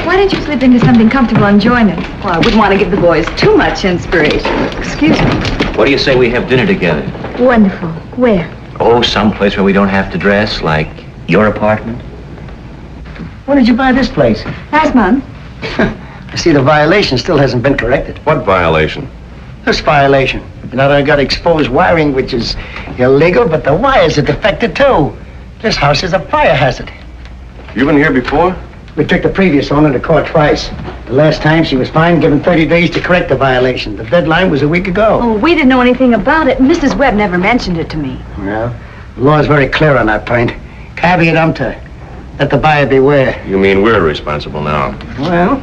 Why don't you slip into something comfortable and join us? Well, I wouldn't want to give the boys too much inspiration. Excuse me. What do you say we have dinner together? Wonderful. Where? Oh, someplace where we don't have to dress, like your apartment. When did you buy this place? Last month. I see the violation still hasn't been corrected. What violation? This violation. You know, I got exposed wiring, which is illegal, but the wires are defective, too. This house is a fire hazard. You been here before? We took the previous owner to court twice. The last time she was fined, given 30 days to correct the violation. The deadline was a week ago. Oh, we didn't know anything about it. Mrs. Webb never mentioned it to me. Well, the law is very clear on that point. Caveat emptor. Let the buyer beware. You mean we're responsible now? Well,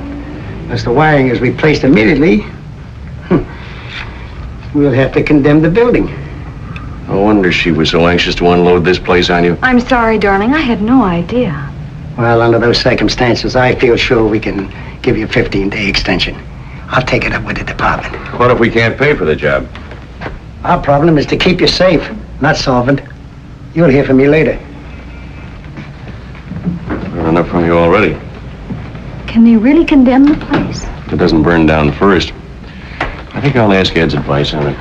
unless the wiring is replaced immediately, we'll have to condemn the building. No wonder she was so anxious to unload this place on you. I'm sorry, darling. I had no idea. Well, under those circumstances, I feel sure we can give you a 15-day extension. I'll take it up with the department. What if we can't pay for the job? Our problem is to keep you safe, not solvent. You'll hear from me later. I've heard enough from you already. Can they really condemn the place? If it doesn't burn down first. I think I'll ask Ed's advice on it.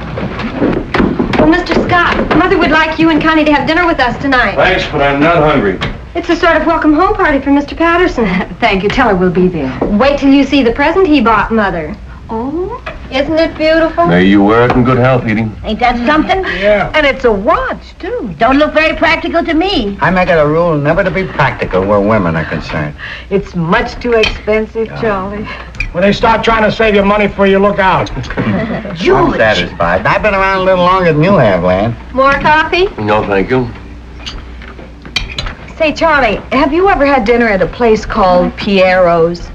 Well, Mr. Scott, Mother would like you and Connie to have dinner with us tonight. Thanks, but I'm not hungry. It's a sort of welcome home party for Mr. Patterson. Thank you. Tell her we'll be there. Wait till you see the present he bought Mother. Oh? Isn't it beautiful? May you wear it in good health, Edie. Ain't that something? Yeah. And it's a watch, too. Don't look very practical to me. I make it a rule never to be practical where women are concerned. It's much too expensive, Charlie. When they start trying to save you money for you, look out. I'm satisfied. I've been around a little longer than you have, Lan. More coffee? No, thank you. Say, Charlie, have you ever had dinner at a place called Piero's?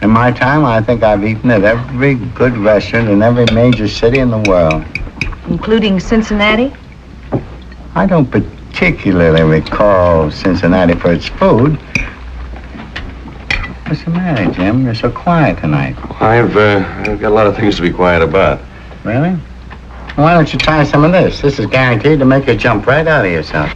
In my time, I think I've eaten at every good restaurant in every major city in the world. Including Cincinnati? I don't particularly recall Cincinnati for its food. What's the matter, Jim? You're so quiet tonight. I've got a lot of things to be quiet about. Really? Why don't you try some of this? This is guaranteed to make you jump right out of yourself.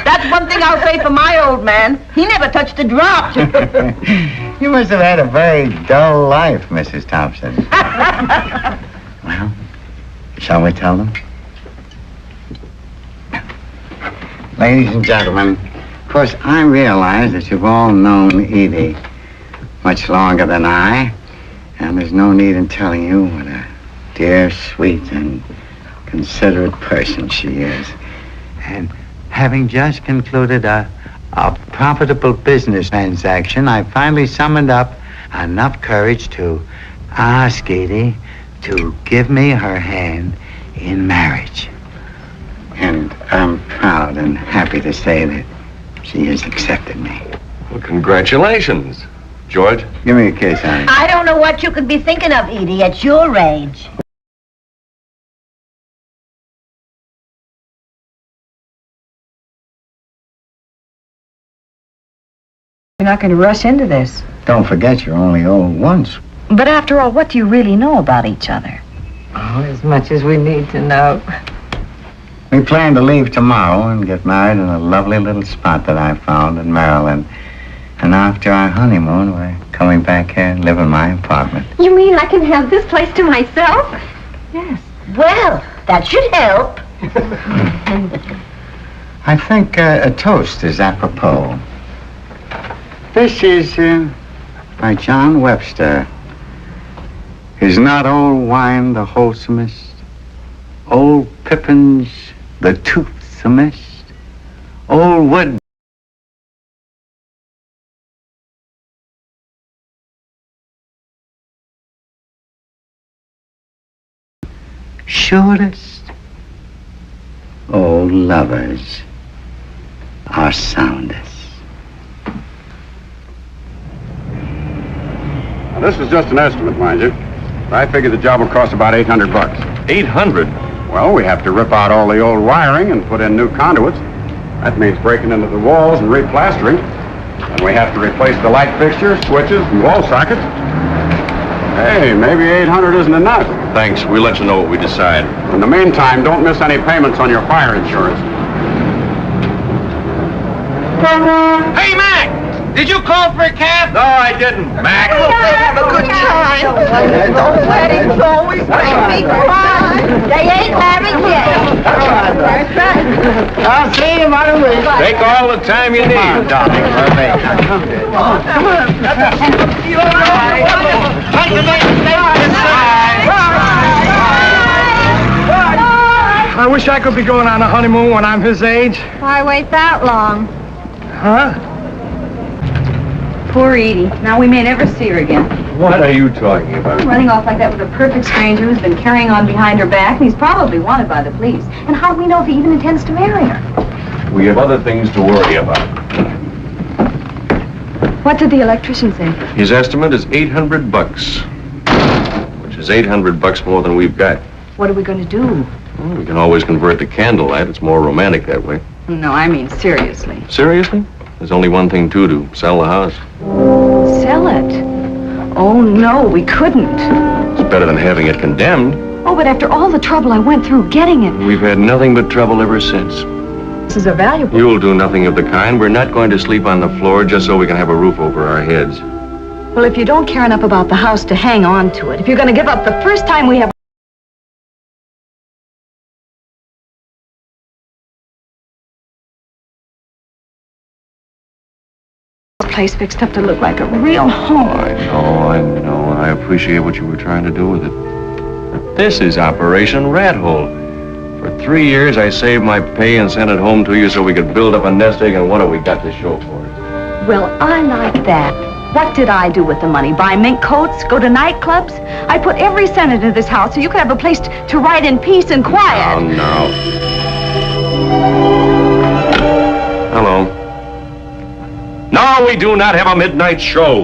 That's one thing I'll say for my old man. He never touched a drop. You must have had a very dull life, Mrs. Thompson. Well, shall we tell them? Ladies and gentlemen, of course, I realize that you've all known Edie much longer than I, and there's no need in telling you what a dear, sweet, and considerate person she is. And having just concluded a profitable business transaction, I finally summoned up enough courage to ask Edie to give me her hand in marriage. And I'm proud and happy to say that she has accepted me. Well, congratulations. George? Give me a kiss, honey. I don't know what you could be thinking of, Edie, at your age. You're not going to rush into this. Don't forget you're only old once. But after all, what do you really know about each other? Oh, as much as we need to know. We plan to leave tomorrow and get married in a lovely little spot that I found in Maryland. And after our honeymoon, we're coming back here and live in my apartment. You mean I can have this place to myself? Yes. Well, that should help. I think a toast is apropos. This is by John Webster. Is not old wine the wholesomest? Old pippins the toothsomest? Old wood surest? Old lovers are soundest. Now, this is just an estimate, mind you. I figure the job will cost about $800. 800? Well, we have to rip out all the old wiring and put in new conduits. That means breaking into the walls and replastering. And we have to replace the light fixtures, switches, and wall sockets. Hey, maybe 800 isn't enough. Thanks. We'll let you know what we decide. In the meantime, don't miss any payments on your fire insurance. Hey, Mac! Did you call for a cab? No, I didn't. Mac! Have a good time. The wedding's always make me cry. They ain't married yet. I'll see you in about a week. Take all the time you need. Darling, I wish I could be going on a honeymoon when I'm his age. Why wait that long? Huh? Poor Edie. Now we may never see her again. What are you talking about? Running off like that with a perfect stranger who's been carrying on behind her back, and he's probably wanted by the police. And how do we know if he even intends to marry her? We have other things to worry about. What did the electrician say? His estimate is $800, which is $800 more than we've got. What are we going to do? Well, we can always convert to candlelight. It's more romantic that way. No, I mean seriously. Seriously? There's only one thing to do. Sell the house. Sell it? Oh, no, we couldn't. It's better than having it condemned. Oh, but after all the trouble I went through getting it. We've had nothing but trouble ever since. This are valuable. You'll do nothing of the kind. We're not going to sleep on the floor just so we can have a roof over our heads. Well, if you don't care enough about the house to hang on to it, if you're going to give up the first time we have this place fixed up to look like a real home. I know. I appreciate what you were trying to do with it. But this is Operation Rat Hole. For 3 years, I saved my pay and sent it home to you so we could build up a nest egg, and what have we got to show for it? Well, I like that. What did I do with the money? Buy mink coats? Go to nightclubs? I put every cent into this house so you could have a place to write in peace and quiet. Oh, no. Hello. No, we do not have a midnight show.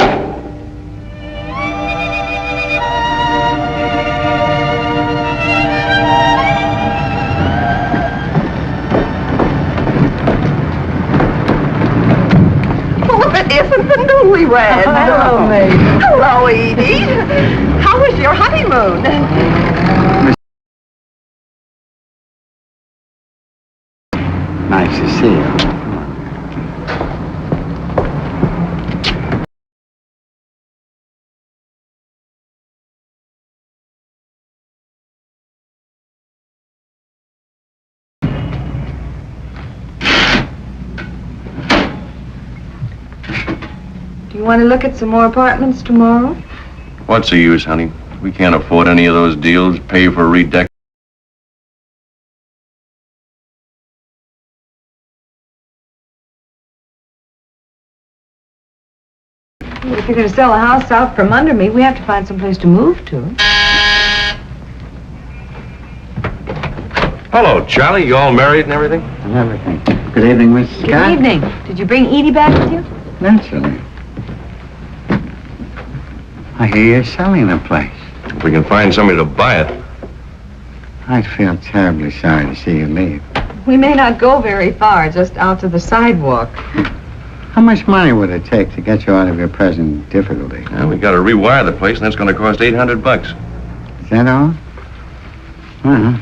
Isn't the newlywed? Hello, May. Hello, Edie. How was your honeymoon? Nice to see you. You want to look at some more apartments tomorrow? What's the use, honey? We can't afford any of those deals. Pay for redeck. If you're going to sell a house out from under me, we have to find some place to move to. Hello, Charlie. You all married and everything? Everything. Good evening, Miss Scott. Good evening. Did you bring Edie back with you? Naturally. I hear you're selling the place. If we can find somebody to buy it. I'd feel terribly sorry to see you leave. We may not go very far, just out to the sidewalk. How much money would it take to get you out of your present difficulty? Well, we got to rewire the place, and that's going to cost $800. Is that all? Well,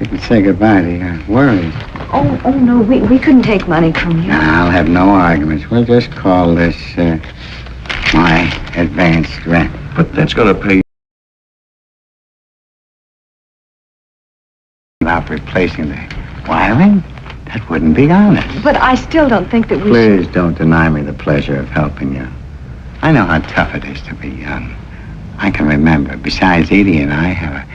you can say goodbye to your worries. Oh, no, we couldn't take money from you. I'll have no arguments. We'll just call this, my advanced rent. But that's going to pay... About replacing the wiring? That wouldn't be honest. But I still don't think that we Please don't deny me the pleasure of helping you. I know how tough it is to be young. I can remember, besides Edie and I have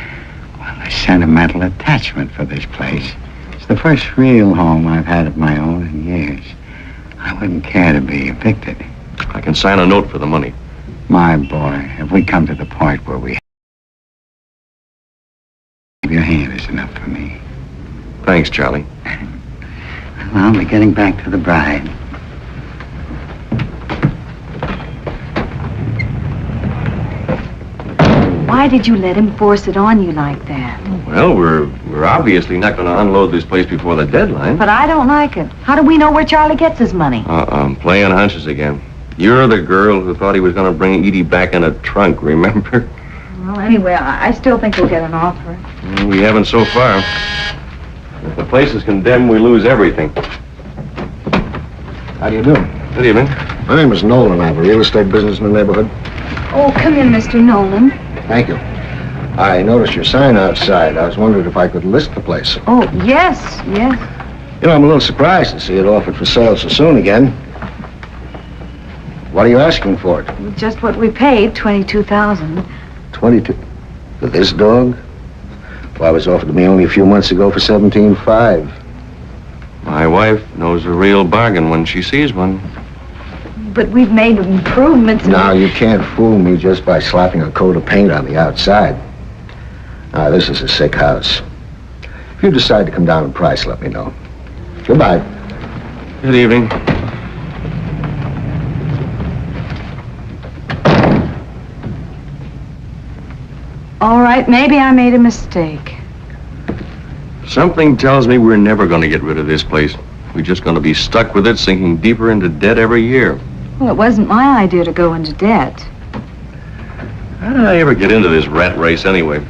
a sentimental attachment for this place. It's the first real home I've had of my own in years. I wouldn't care to be evicted. I can sign a note for the money. My boy, if we come to the point where we... Your hand is enough for me. Thanks, Charlie. Well, I'll be getting back to the bride. Why did you let him force it on you like that? Well, we're obviously not going to unload this place before the deadline. But I don't like it. How do we know where Charlie gets his money? I'm playing hunches again. You're the girl who thought he was going to bring Edie back in a trunk, remember? Well, anyway, I still think we'll get an offer. Well, we haven't so far. If the place is condemned, we lose everything. How do you do? Good evening. My name is Nolan. I have a real estate business in the neighborhood. Oh, come in, Mr. Nolan. Thank you. I noticed your sign outside. I was wondering if I could list the place. Oh, yes, yes. You know, I'm a little surprised to see it offered for sale so soon again. What are you asking for it? Just what we paid, $22,000. 22. For this dog? Well, it was offered to me only a few months ago for $17,500. My wife knows a real bargain when she sees one. But we've made improvements. Now, you can't fool me just by slapping a coat of paint on the outside. Now, this is a sick house. If you decide to come down in price, let me know. Goodbye. Good evening. All right, maybe I made a mistake. Something tells me we're never going to get rid of this place. We're just going to be stuck with it, sinking deeper into debt every year. Well, it wasn't my idea to go into debt. How did I ever get into this rat race anyway?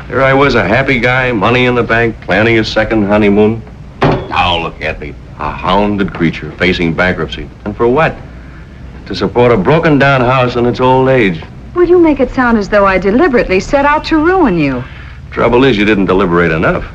Here I was, a happy guy, money in the bank, planning a second honeymoon. Now look at me. A hounded creature facing bankruptcy. And for what? To support a broken down house in its old age. Well, you make it sound as though I deliberately set out to ruin you. Trouble is, you didn't deliberate enough.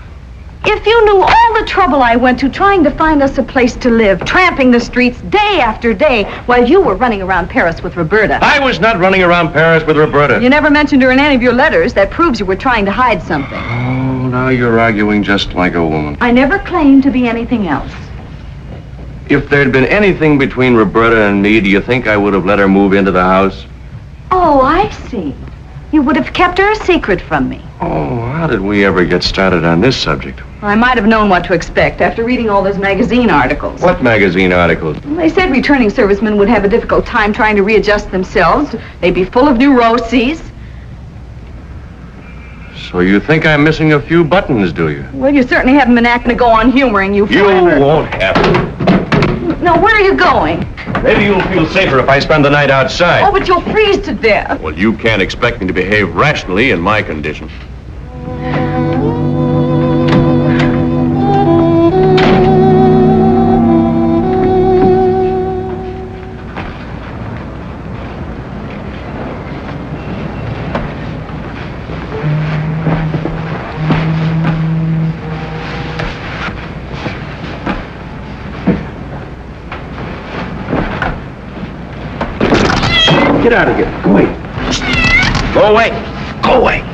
If you knew all the trouble I went to trying to find us a place to live, tramping the streets day after day, while you were running around Paris with Roberta. I was not running around Paris with Roberta. You never mentioned her in any of your letters. That proves you were trying to hide something. Oh, now you're arguing just like a woman. I never claimed to be anything else. If there'd been anything between Roberta and me, do you think I would have let her move into the house? Oh, I see. You would have kept her a secret from me. Oh, how did we ever get started on this subject? I might have known what to expect after reading all those magazine articles. What magazine articles? They said returning servicemen would have a difficult time trying to readjust themselves. They'd be full of neuroses. So you think I'm missing a few buttons, do you? Well, you certainly haven't been acting to go on humoring you You forever. won't have to. No, where are you going? Maybe you'll feel safer if I spend the night outside. Oh, but you'll freeze to death. Well, you can't expect me to behave rationally in my condition. Get out of here. Go away. Go away. Go away.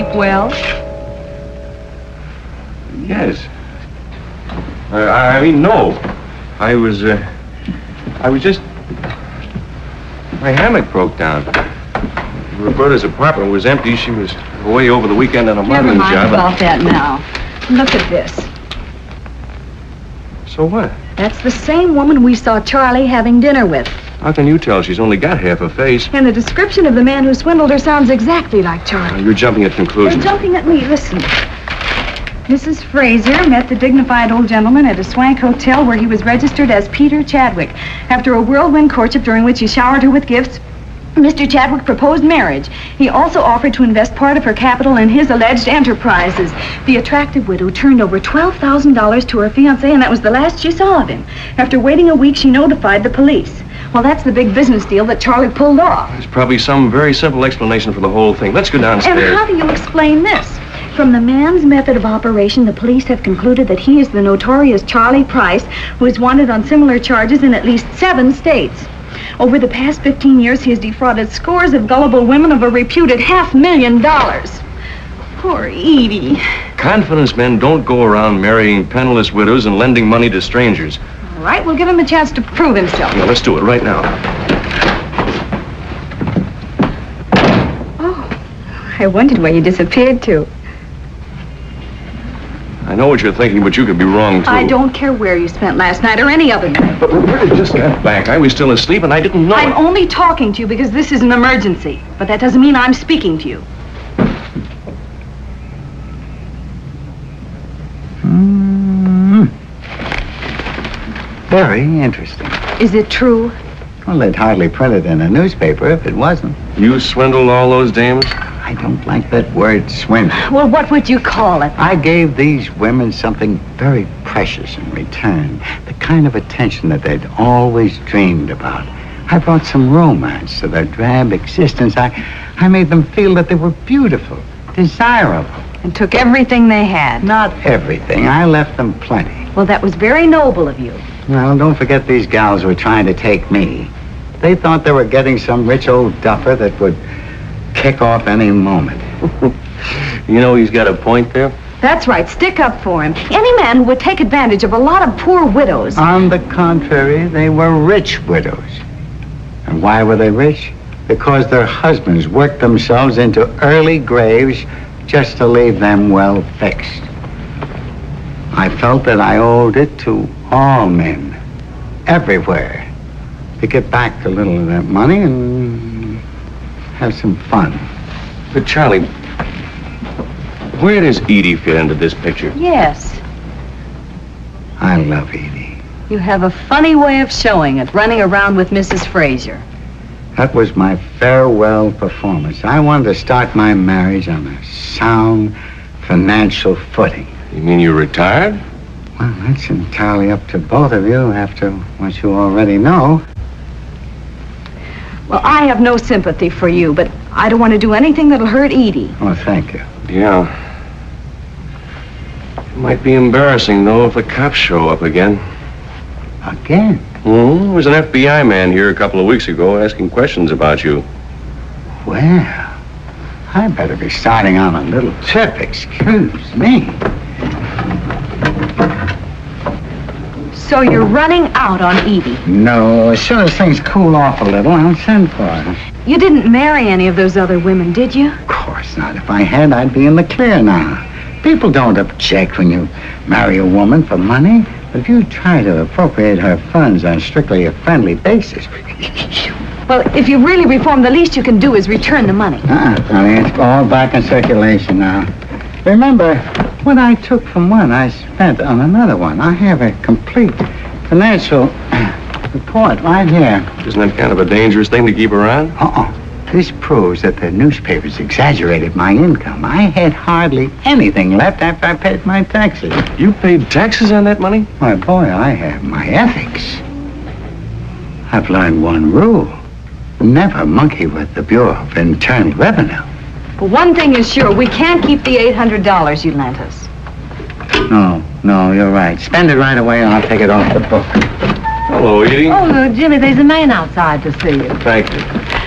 sleep well? Yes. I mean, no. I was just... My hammock broke down. Roberta's apartment was empty. She was away over the weekend on a Never modeling mind job. about that now. Look at this. So what? That's the same woman we saw Charlie having dinner with. How can you tell? She's only got half a face. And the description of the man who swindled her sounds exactly like Charlie. You're jumping at You're conclusions. jumping at me. Listen. Mrs. Fraser met the dignified old gentleman at a swank hotel where he was registered as Peter Chadwick. After a whirlwind courtship during which he showered her with gifts, Mr. Chadwick proposed marriage. He also offered to invest part of her capital in his alleged enterprises. The attractive widow turned over $12,000 to her fiancé, and that was the last she saw of him. After waiting a week, she notified the police. Well, that's the big business deal that Charlie pulled off. There's probably some very simple explanation for the whole thing. Let's go downstairs. And how do you explain this? From the man's method of operation, the police have concluded that he is the notorious Charlie Price, who is wanted on similar charges in at least 7 states. Over the past 15 years, he has defrauded scores of gullible women of a reputed $500,000. Poor Edie. Confidence men don't go around marrying penniless widows and lending money to strangers. All right, we'll give him a chance to prove himself. Yeah, let's do it right now. Oh, I wondered where you disappeared to. I know what you're thinking, but you could be wrong, too. I don't care where you spent last night or any other night. But Roberta just got back. I was still asleep, and I didn't know I'm it. only talking to you because this is an emergency. But that doesn't mean I'm speaking to you. Very interesting. Is it true? Well, they'd hardly print it in a newspaper if it wasn't. You swindled all those dames? I don't like that word, swindle. Well, what would you call it? I gave these women something very precious in return. The kind of attention that they'd always dreamed about. I brought some romance to their drab existence. I made them feel that they were beautiful, desirable. And took everything they had. Not everything. I left them plenty. Well, that was very noble of you. Well, don't forget these gals were trying to take me. They thought they were getting some rich old duffer that would kick off any moment. You know he's got a point there. That's right. Stick up for him. Any man who would take advantage of a lot of poor widows. On the contrary, they were rich widows. And why were they rich? Because their husbands worked themselves into early graves just to leave them well fixed. I felt that I owed it to all men, everywhere, to get back a little of that money and have some fun. But Charlie, where does Edie fit into this picture? Yes. I love Edie. You have a funny way of showing it, running around with Mrs. Fraser. That was my farewell performance. I wanted to start my marriage on a sound financial footing. You mean you retired? Well, that's entirely up to both of you after what you already know. Well, I have no sympathy for you, but I don't want to do anything that'll hurt Edie. Oh, thank you. Yeah. It might be embarrassing, though, if the cops show up again. Again? Mm-hmm. There was an FBI man here a couple of weeks ago asking questions about you. Well, I better be starting on a little trip. Excuse me. So you're running out on Edie. No, as soon as things cool off a little, I'll send for her. You didn't marry any of those other women, did you? Of course not. If I had, I'd be in the clear now. People don't object when you marry a woman for money. But if you try to appropriate her funds on strictly a friendly basis... Well, if you really reform, the least you can do is return the money. Honey, it's all back in circulation now. Remember, what I took from one, I spent on another one. I have a complete financial report right here. Isn't that kind of a dangerous thing to keep around? This proves that the newspapers exaggerated my income. I had hardly anything left after I paid my taxes. You paid taxes on that money? Why, boy, I have my ethics. I've learned one rule. Never monkey with the Bureau of Internal Revenue. But one thing is sure, we can't keep the $800 you lent us. No, you're right. Spend it right away and I'll take it off the book. Hello, Edie. Oh, Jimmy, there's a man outside to see you. Thank you.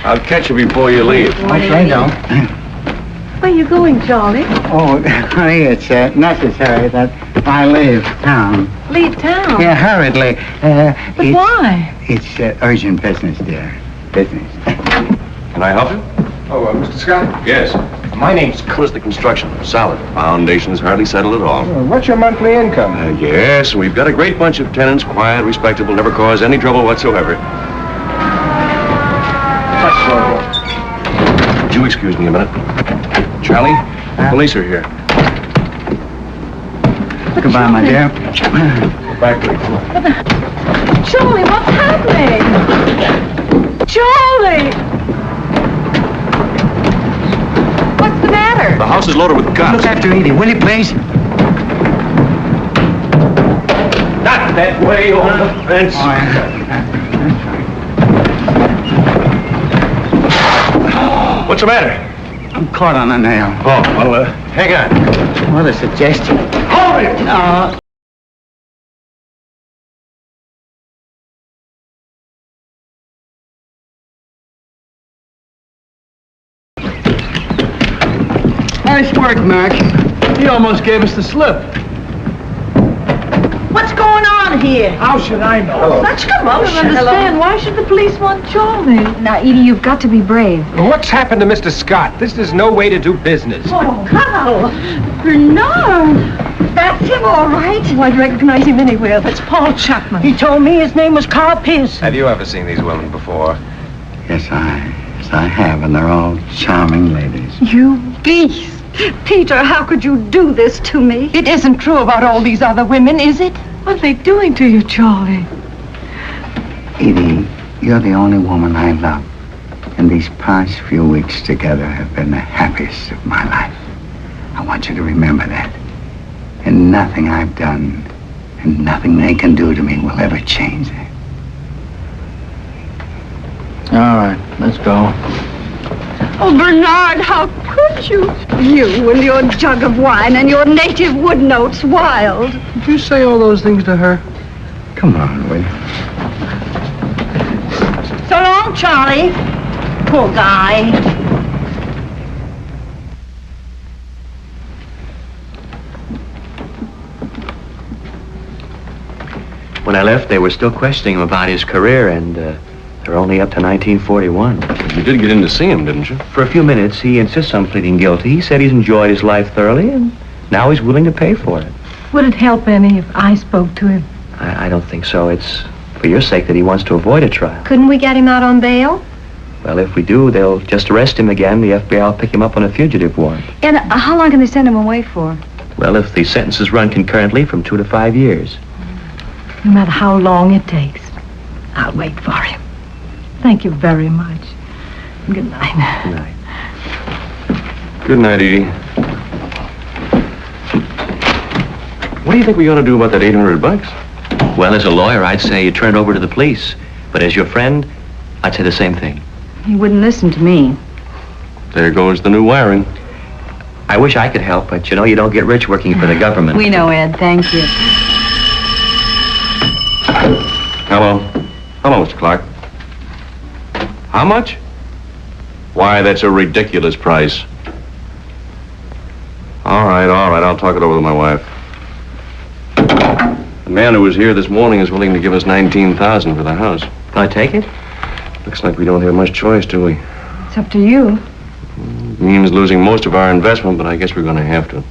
I'll catch you before you leave. Okay, don't. Where are you going, Charlie? Oh, honey, it's necessary that I leave town. Leave town? Yeah, hurriedly. But why? It's urgent business, dear. Business. Can I help you? Oh, Mr. Scott? Yes. My name's Calista Construction. Solid. Foundation's hardly settled at all. What's your monthly income? Yes, we've got a great bunch of tenants, quiet, respectable, never cause any trouble whatsoever. Would you excuse me a minute? Charlie, the police are here. Goodbye, my dear. Go back to the court. Charlie, what's happening? Charlie! What's the matter? The house is loaded with cops. Look after Edie, will you, please? Not that way, on the fence. Oh, yeah. What's the matter? I'm caught on a nail. Oh, well, hang on. What a suggestion. Hold it! Nice work, Mac. He almost gave us the slip. What's going on here? How should I know? Such commotion. I don't understand. Why should the police want Charlie? Now, Edie, you've got to be brave. What's happened to Mr. Scott? This is no way to do business. Oh, Carl. Bernard. That's him, all right. Oh, I'd recognize him anywhere. That's Paul Chapman. He told me his name was Carl Pierce. Have you ever seen these women before? Yes, I have, and they're all charming ladies. You beast! Peter, how could you do this to me? It isn't true about all these other women, is it? What are they doing to you, Charlie? Edie, you're the only woman I love, and these past few weeks together have been the happiest of my life. I want you to remember that. And nothing I've done, and nothing they can do to me will ever change that. All right, let's go. Oh, Bernard, how could you? You and your jug of wine and your native wood notes wild. Did you say all those things to her? Come on, will you? So long, Charlie. Poor guy. When I left, they were still questioning him about his career, and they're only up to 1941. You did get in to see him, didn't you? For a few minutes, he insists on pleading guilty. He said he's enjoyed his life thoroughly, and now he's willing to pay for it. Would it help any if I spoke to him? I don't think so. It's for your sake that he wants to avoid a trial. Couldn't we get him out on bail? Well, if we do, they'll just arrest him again. The FBI will pick him up on a fugitive warrant. And how long can they send him away for? Well, if the sentences run concurrently, from 2 to 5 years. No matter how long it takes, I'll wait for him. Thank you very much. Good night. Good night. Good night, Edie. What do you think we ought to do about that $800? Well, as a lawyer, I'd say you turn it over to the police. But as your friend, I'd say the same thing. He wouldn't listen to me. There goes the new wiring. I wish I could help, but you know you don't get rich working for the government. We know, Ed. Thank you. Hello. Hello, Mr. Clark. How much? Why, that's a ridiculous price. All right, I'll talk it over with my wife. The man who was here this morning is willing to give us $19,000 for the house. Can I take it? Looks like we don't have much choice, do we? It's up to you. Means losing most of our investment, but I guess we're going to have to.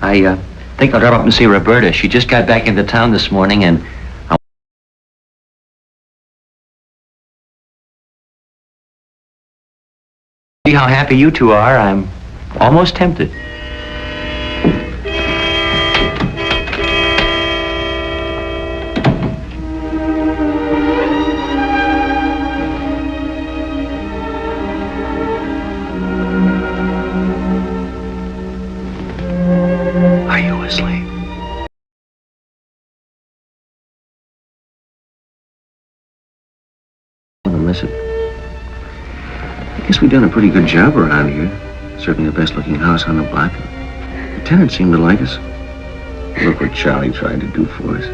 I think I'll drop up and see Roberta. She just got back into town this morning, and see how happy you two are. I'm almost tempted. Are you asleep? I'm gonna miss it. I guess we've done a pretty good job around here. Certainly the best looking house on the block. The tenants seem to like us. Look what Charlie tried to do for us.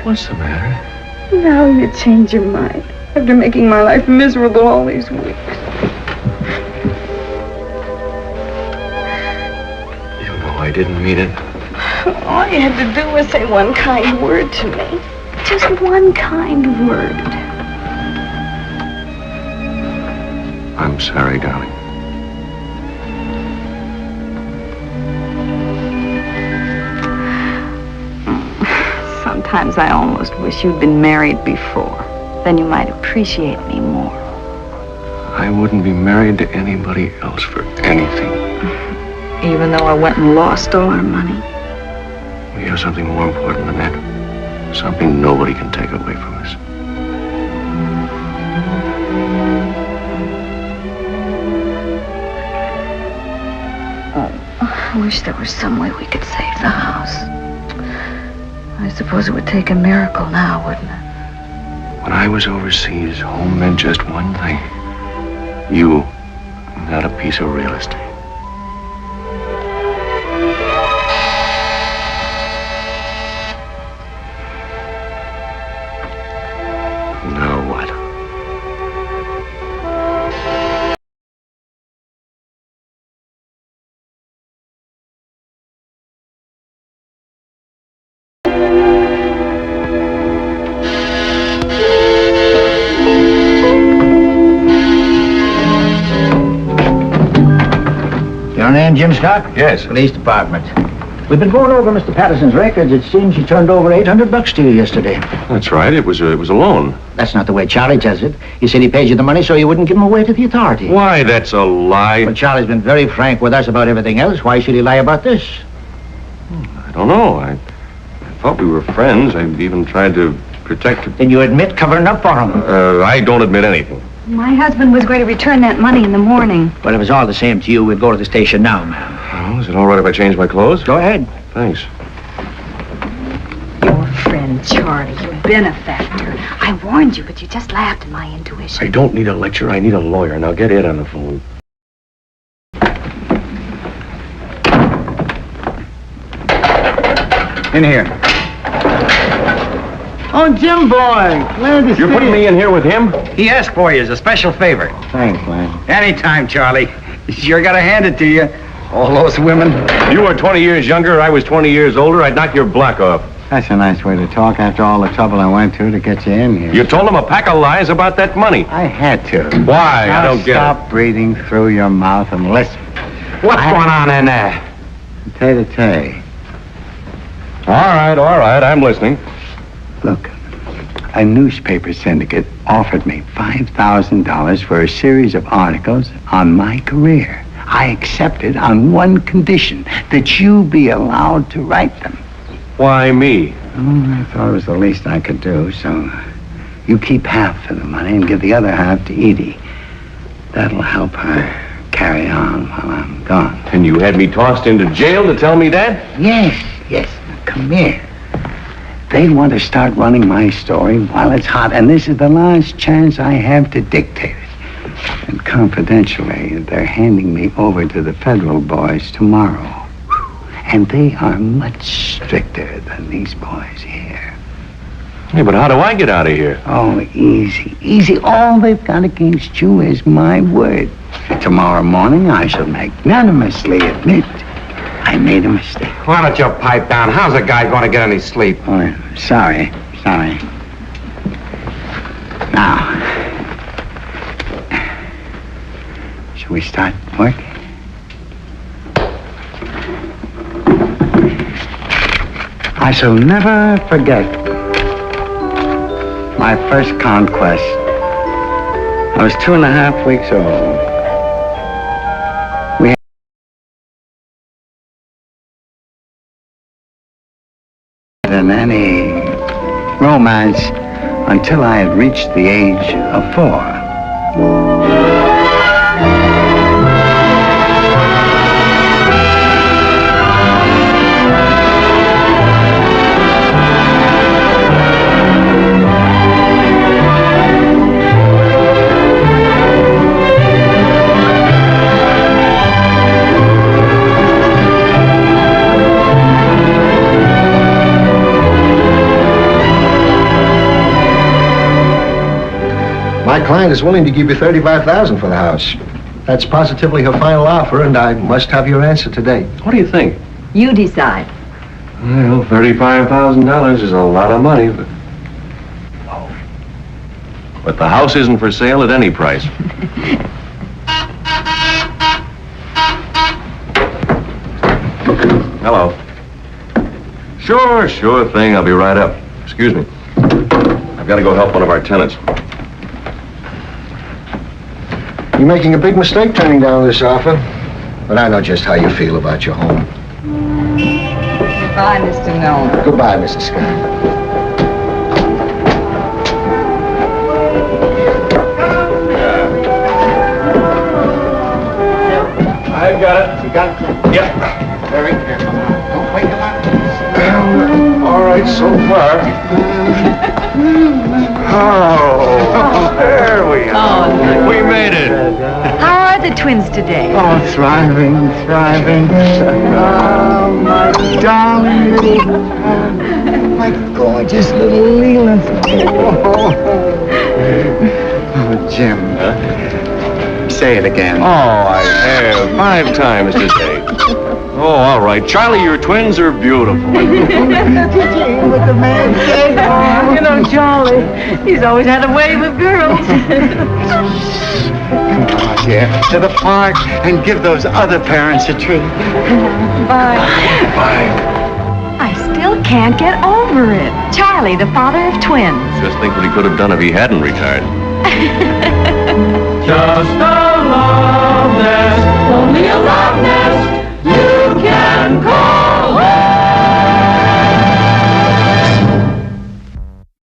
What's the matter? Now you change your mind after making my life miserable all these weeks. didn't mean it. All you had to do was say one kind word to me. Just one kind word. I'm sorry, darling. Sometimes I almost wish you'd been married before. Then you might appreciate me more. I wouldn't be married to anybody else for anything. Even though I went and lost all our money. We have something more important than that. Something nobody can take away from us. I wish there was some way we could save the house. I suppose it would take a miracle now, wouldn't it? When I was overseas, home meant just one thing. You, not a piece of real estate. Now what? Your name, Jim Scott? Yes. Police Department. We've been going over Mr. Patterson's records. It seems he turned over $800 to you yesterday. That's right. It was a loan. That's not the way Charlie tells it. He said he paid you the money so you wouldn't give him away to the authorities. Why, that's a lie. But Charlie's been very frank with us about everything else. Why should he lie about this? I don't know. I thought we were friends. I even tried to protect... Then you admit covering up for him? I don't admit anything. My husband was going to return that money in the morning. Well, if it's all the same to you, we'll go to the station now, ma'am. Oh, is it all right if I change my clothes? Go ahead. Thanks. Your friend Charlie, your benefactor. I warned you, but you just laughed at my intuition. I don't need a lecture. I need a lawyer. Now get Ed on the phone. In here. Oh, Jim boy. Glad to see you. You're putting me in here with him? He asked for you as a special favor. Thanks, man. Anytime, Charlie. Sure gotta hand it to you. All those women. You were 20 years younger, I was 20 years older, I'd knock your block off. That's a nice way to talk after all the trouble I went to get you in here. You told him a pack of lies about that money. I had to. Why? Now I don't get it. Stop breathing through your mouth and listen. What's going on in there? Tay-to-tay. All right, I'm listening. Look, a newspaper syndicate offered me $5,000 for a series of articles on my career. I accepted on one condition, that you be allowed to write them. Why me? Oh, I thought it was the least I could do, so you keep half of the money and give the other half to Edie. That'll help her carry on while I'm gone. And you had me tossed into jail to tell me that? Yes. Come here. They want to start running my story while it's hot, and this is the last chance I have to dictate it. And confidentially, they're handing me over to the federal boys tomorrow. And they are much stricter than these boys here. Yeah, but how do I get out of here? Oh, easy. All they've got against you is my word. Tomorrow morning, I shall magnanimously admit I made a mistake. Why don't you pipe down? How's a guy going to get any sleep? Oh, sorry. Now, shall we start work? I shall never forget my first conquest. I was 2.5 weeks old. Than any romance until I had reached the age of 4. My client is willing to give you $35,000 for the house. That's positively her final offer, and I must have your answer today. What do you think? You decide. Well, $35,000 is a lot of money, but... But the house isn't for sale at any price. Hello. Sure thing. I'll be right up. Excuse me. I've got to go help one of our tenants. You're making a big mistake turning down this offer. But I know just how you feel about your home. Goodbye, Mr. Milner. Goodbye, Mrs. Scott. I've got it. You got it? Yep. Very careful now. Don't wake him up. All right, so far. Oh, there we are. We made it. How are the twins today? Oh, thriving. Oh, my darling little, my gorgeous little Leland. Oh, Jim. Huh? Say it again. Oh, I have 5 times today. Oh, all right. Charlie, your twins are beautiful. Did you hear what the man said? You know, Charlie, he's always had a way with girls. Come on, dear, to the park and give those other parents a treat. Bye. Bye. I still can't get over it. Charlie, the father of twins. Just think what he could have done if he hadn't retired. Just a love nest, only a love nest.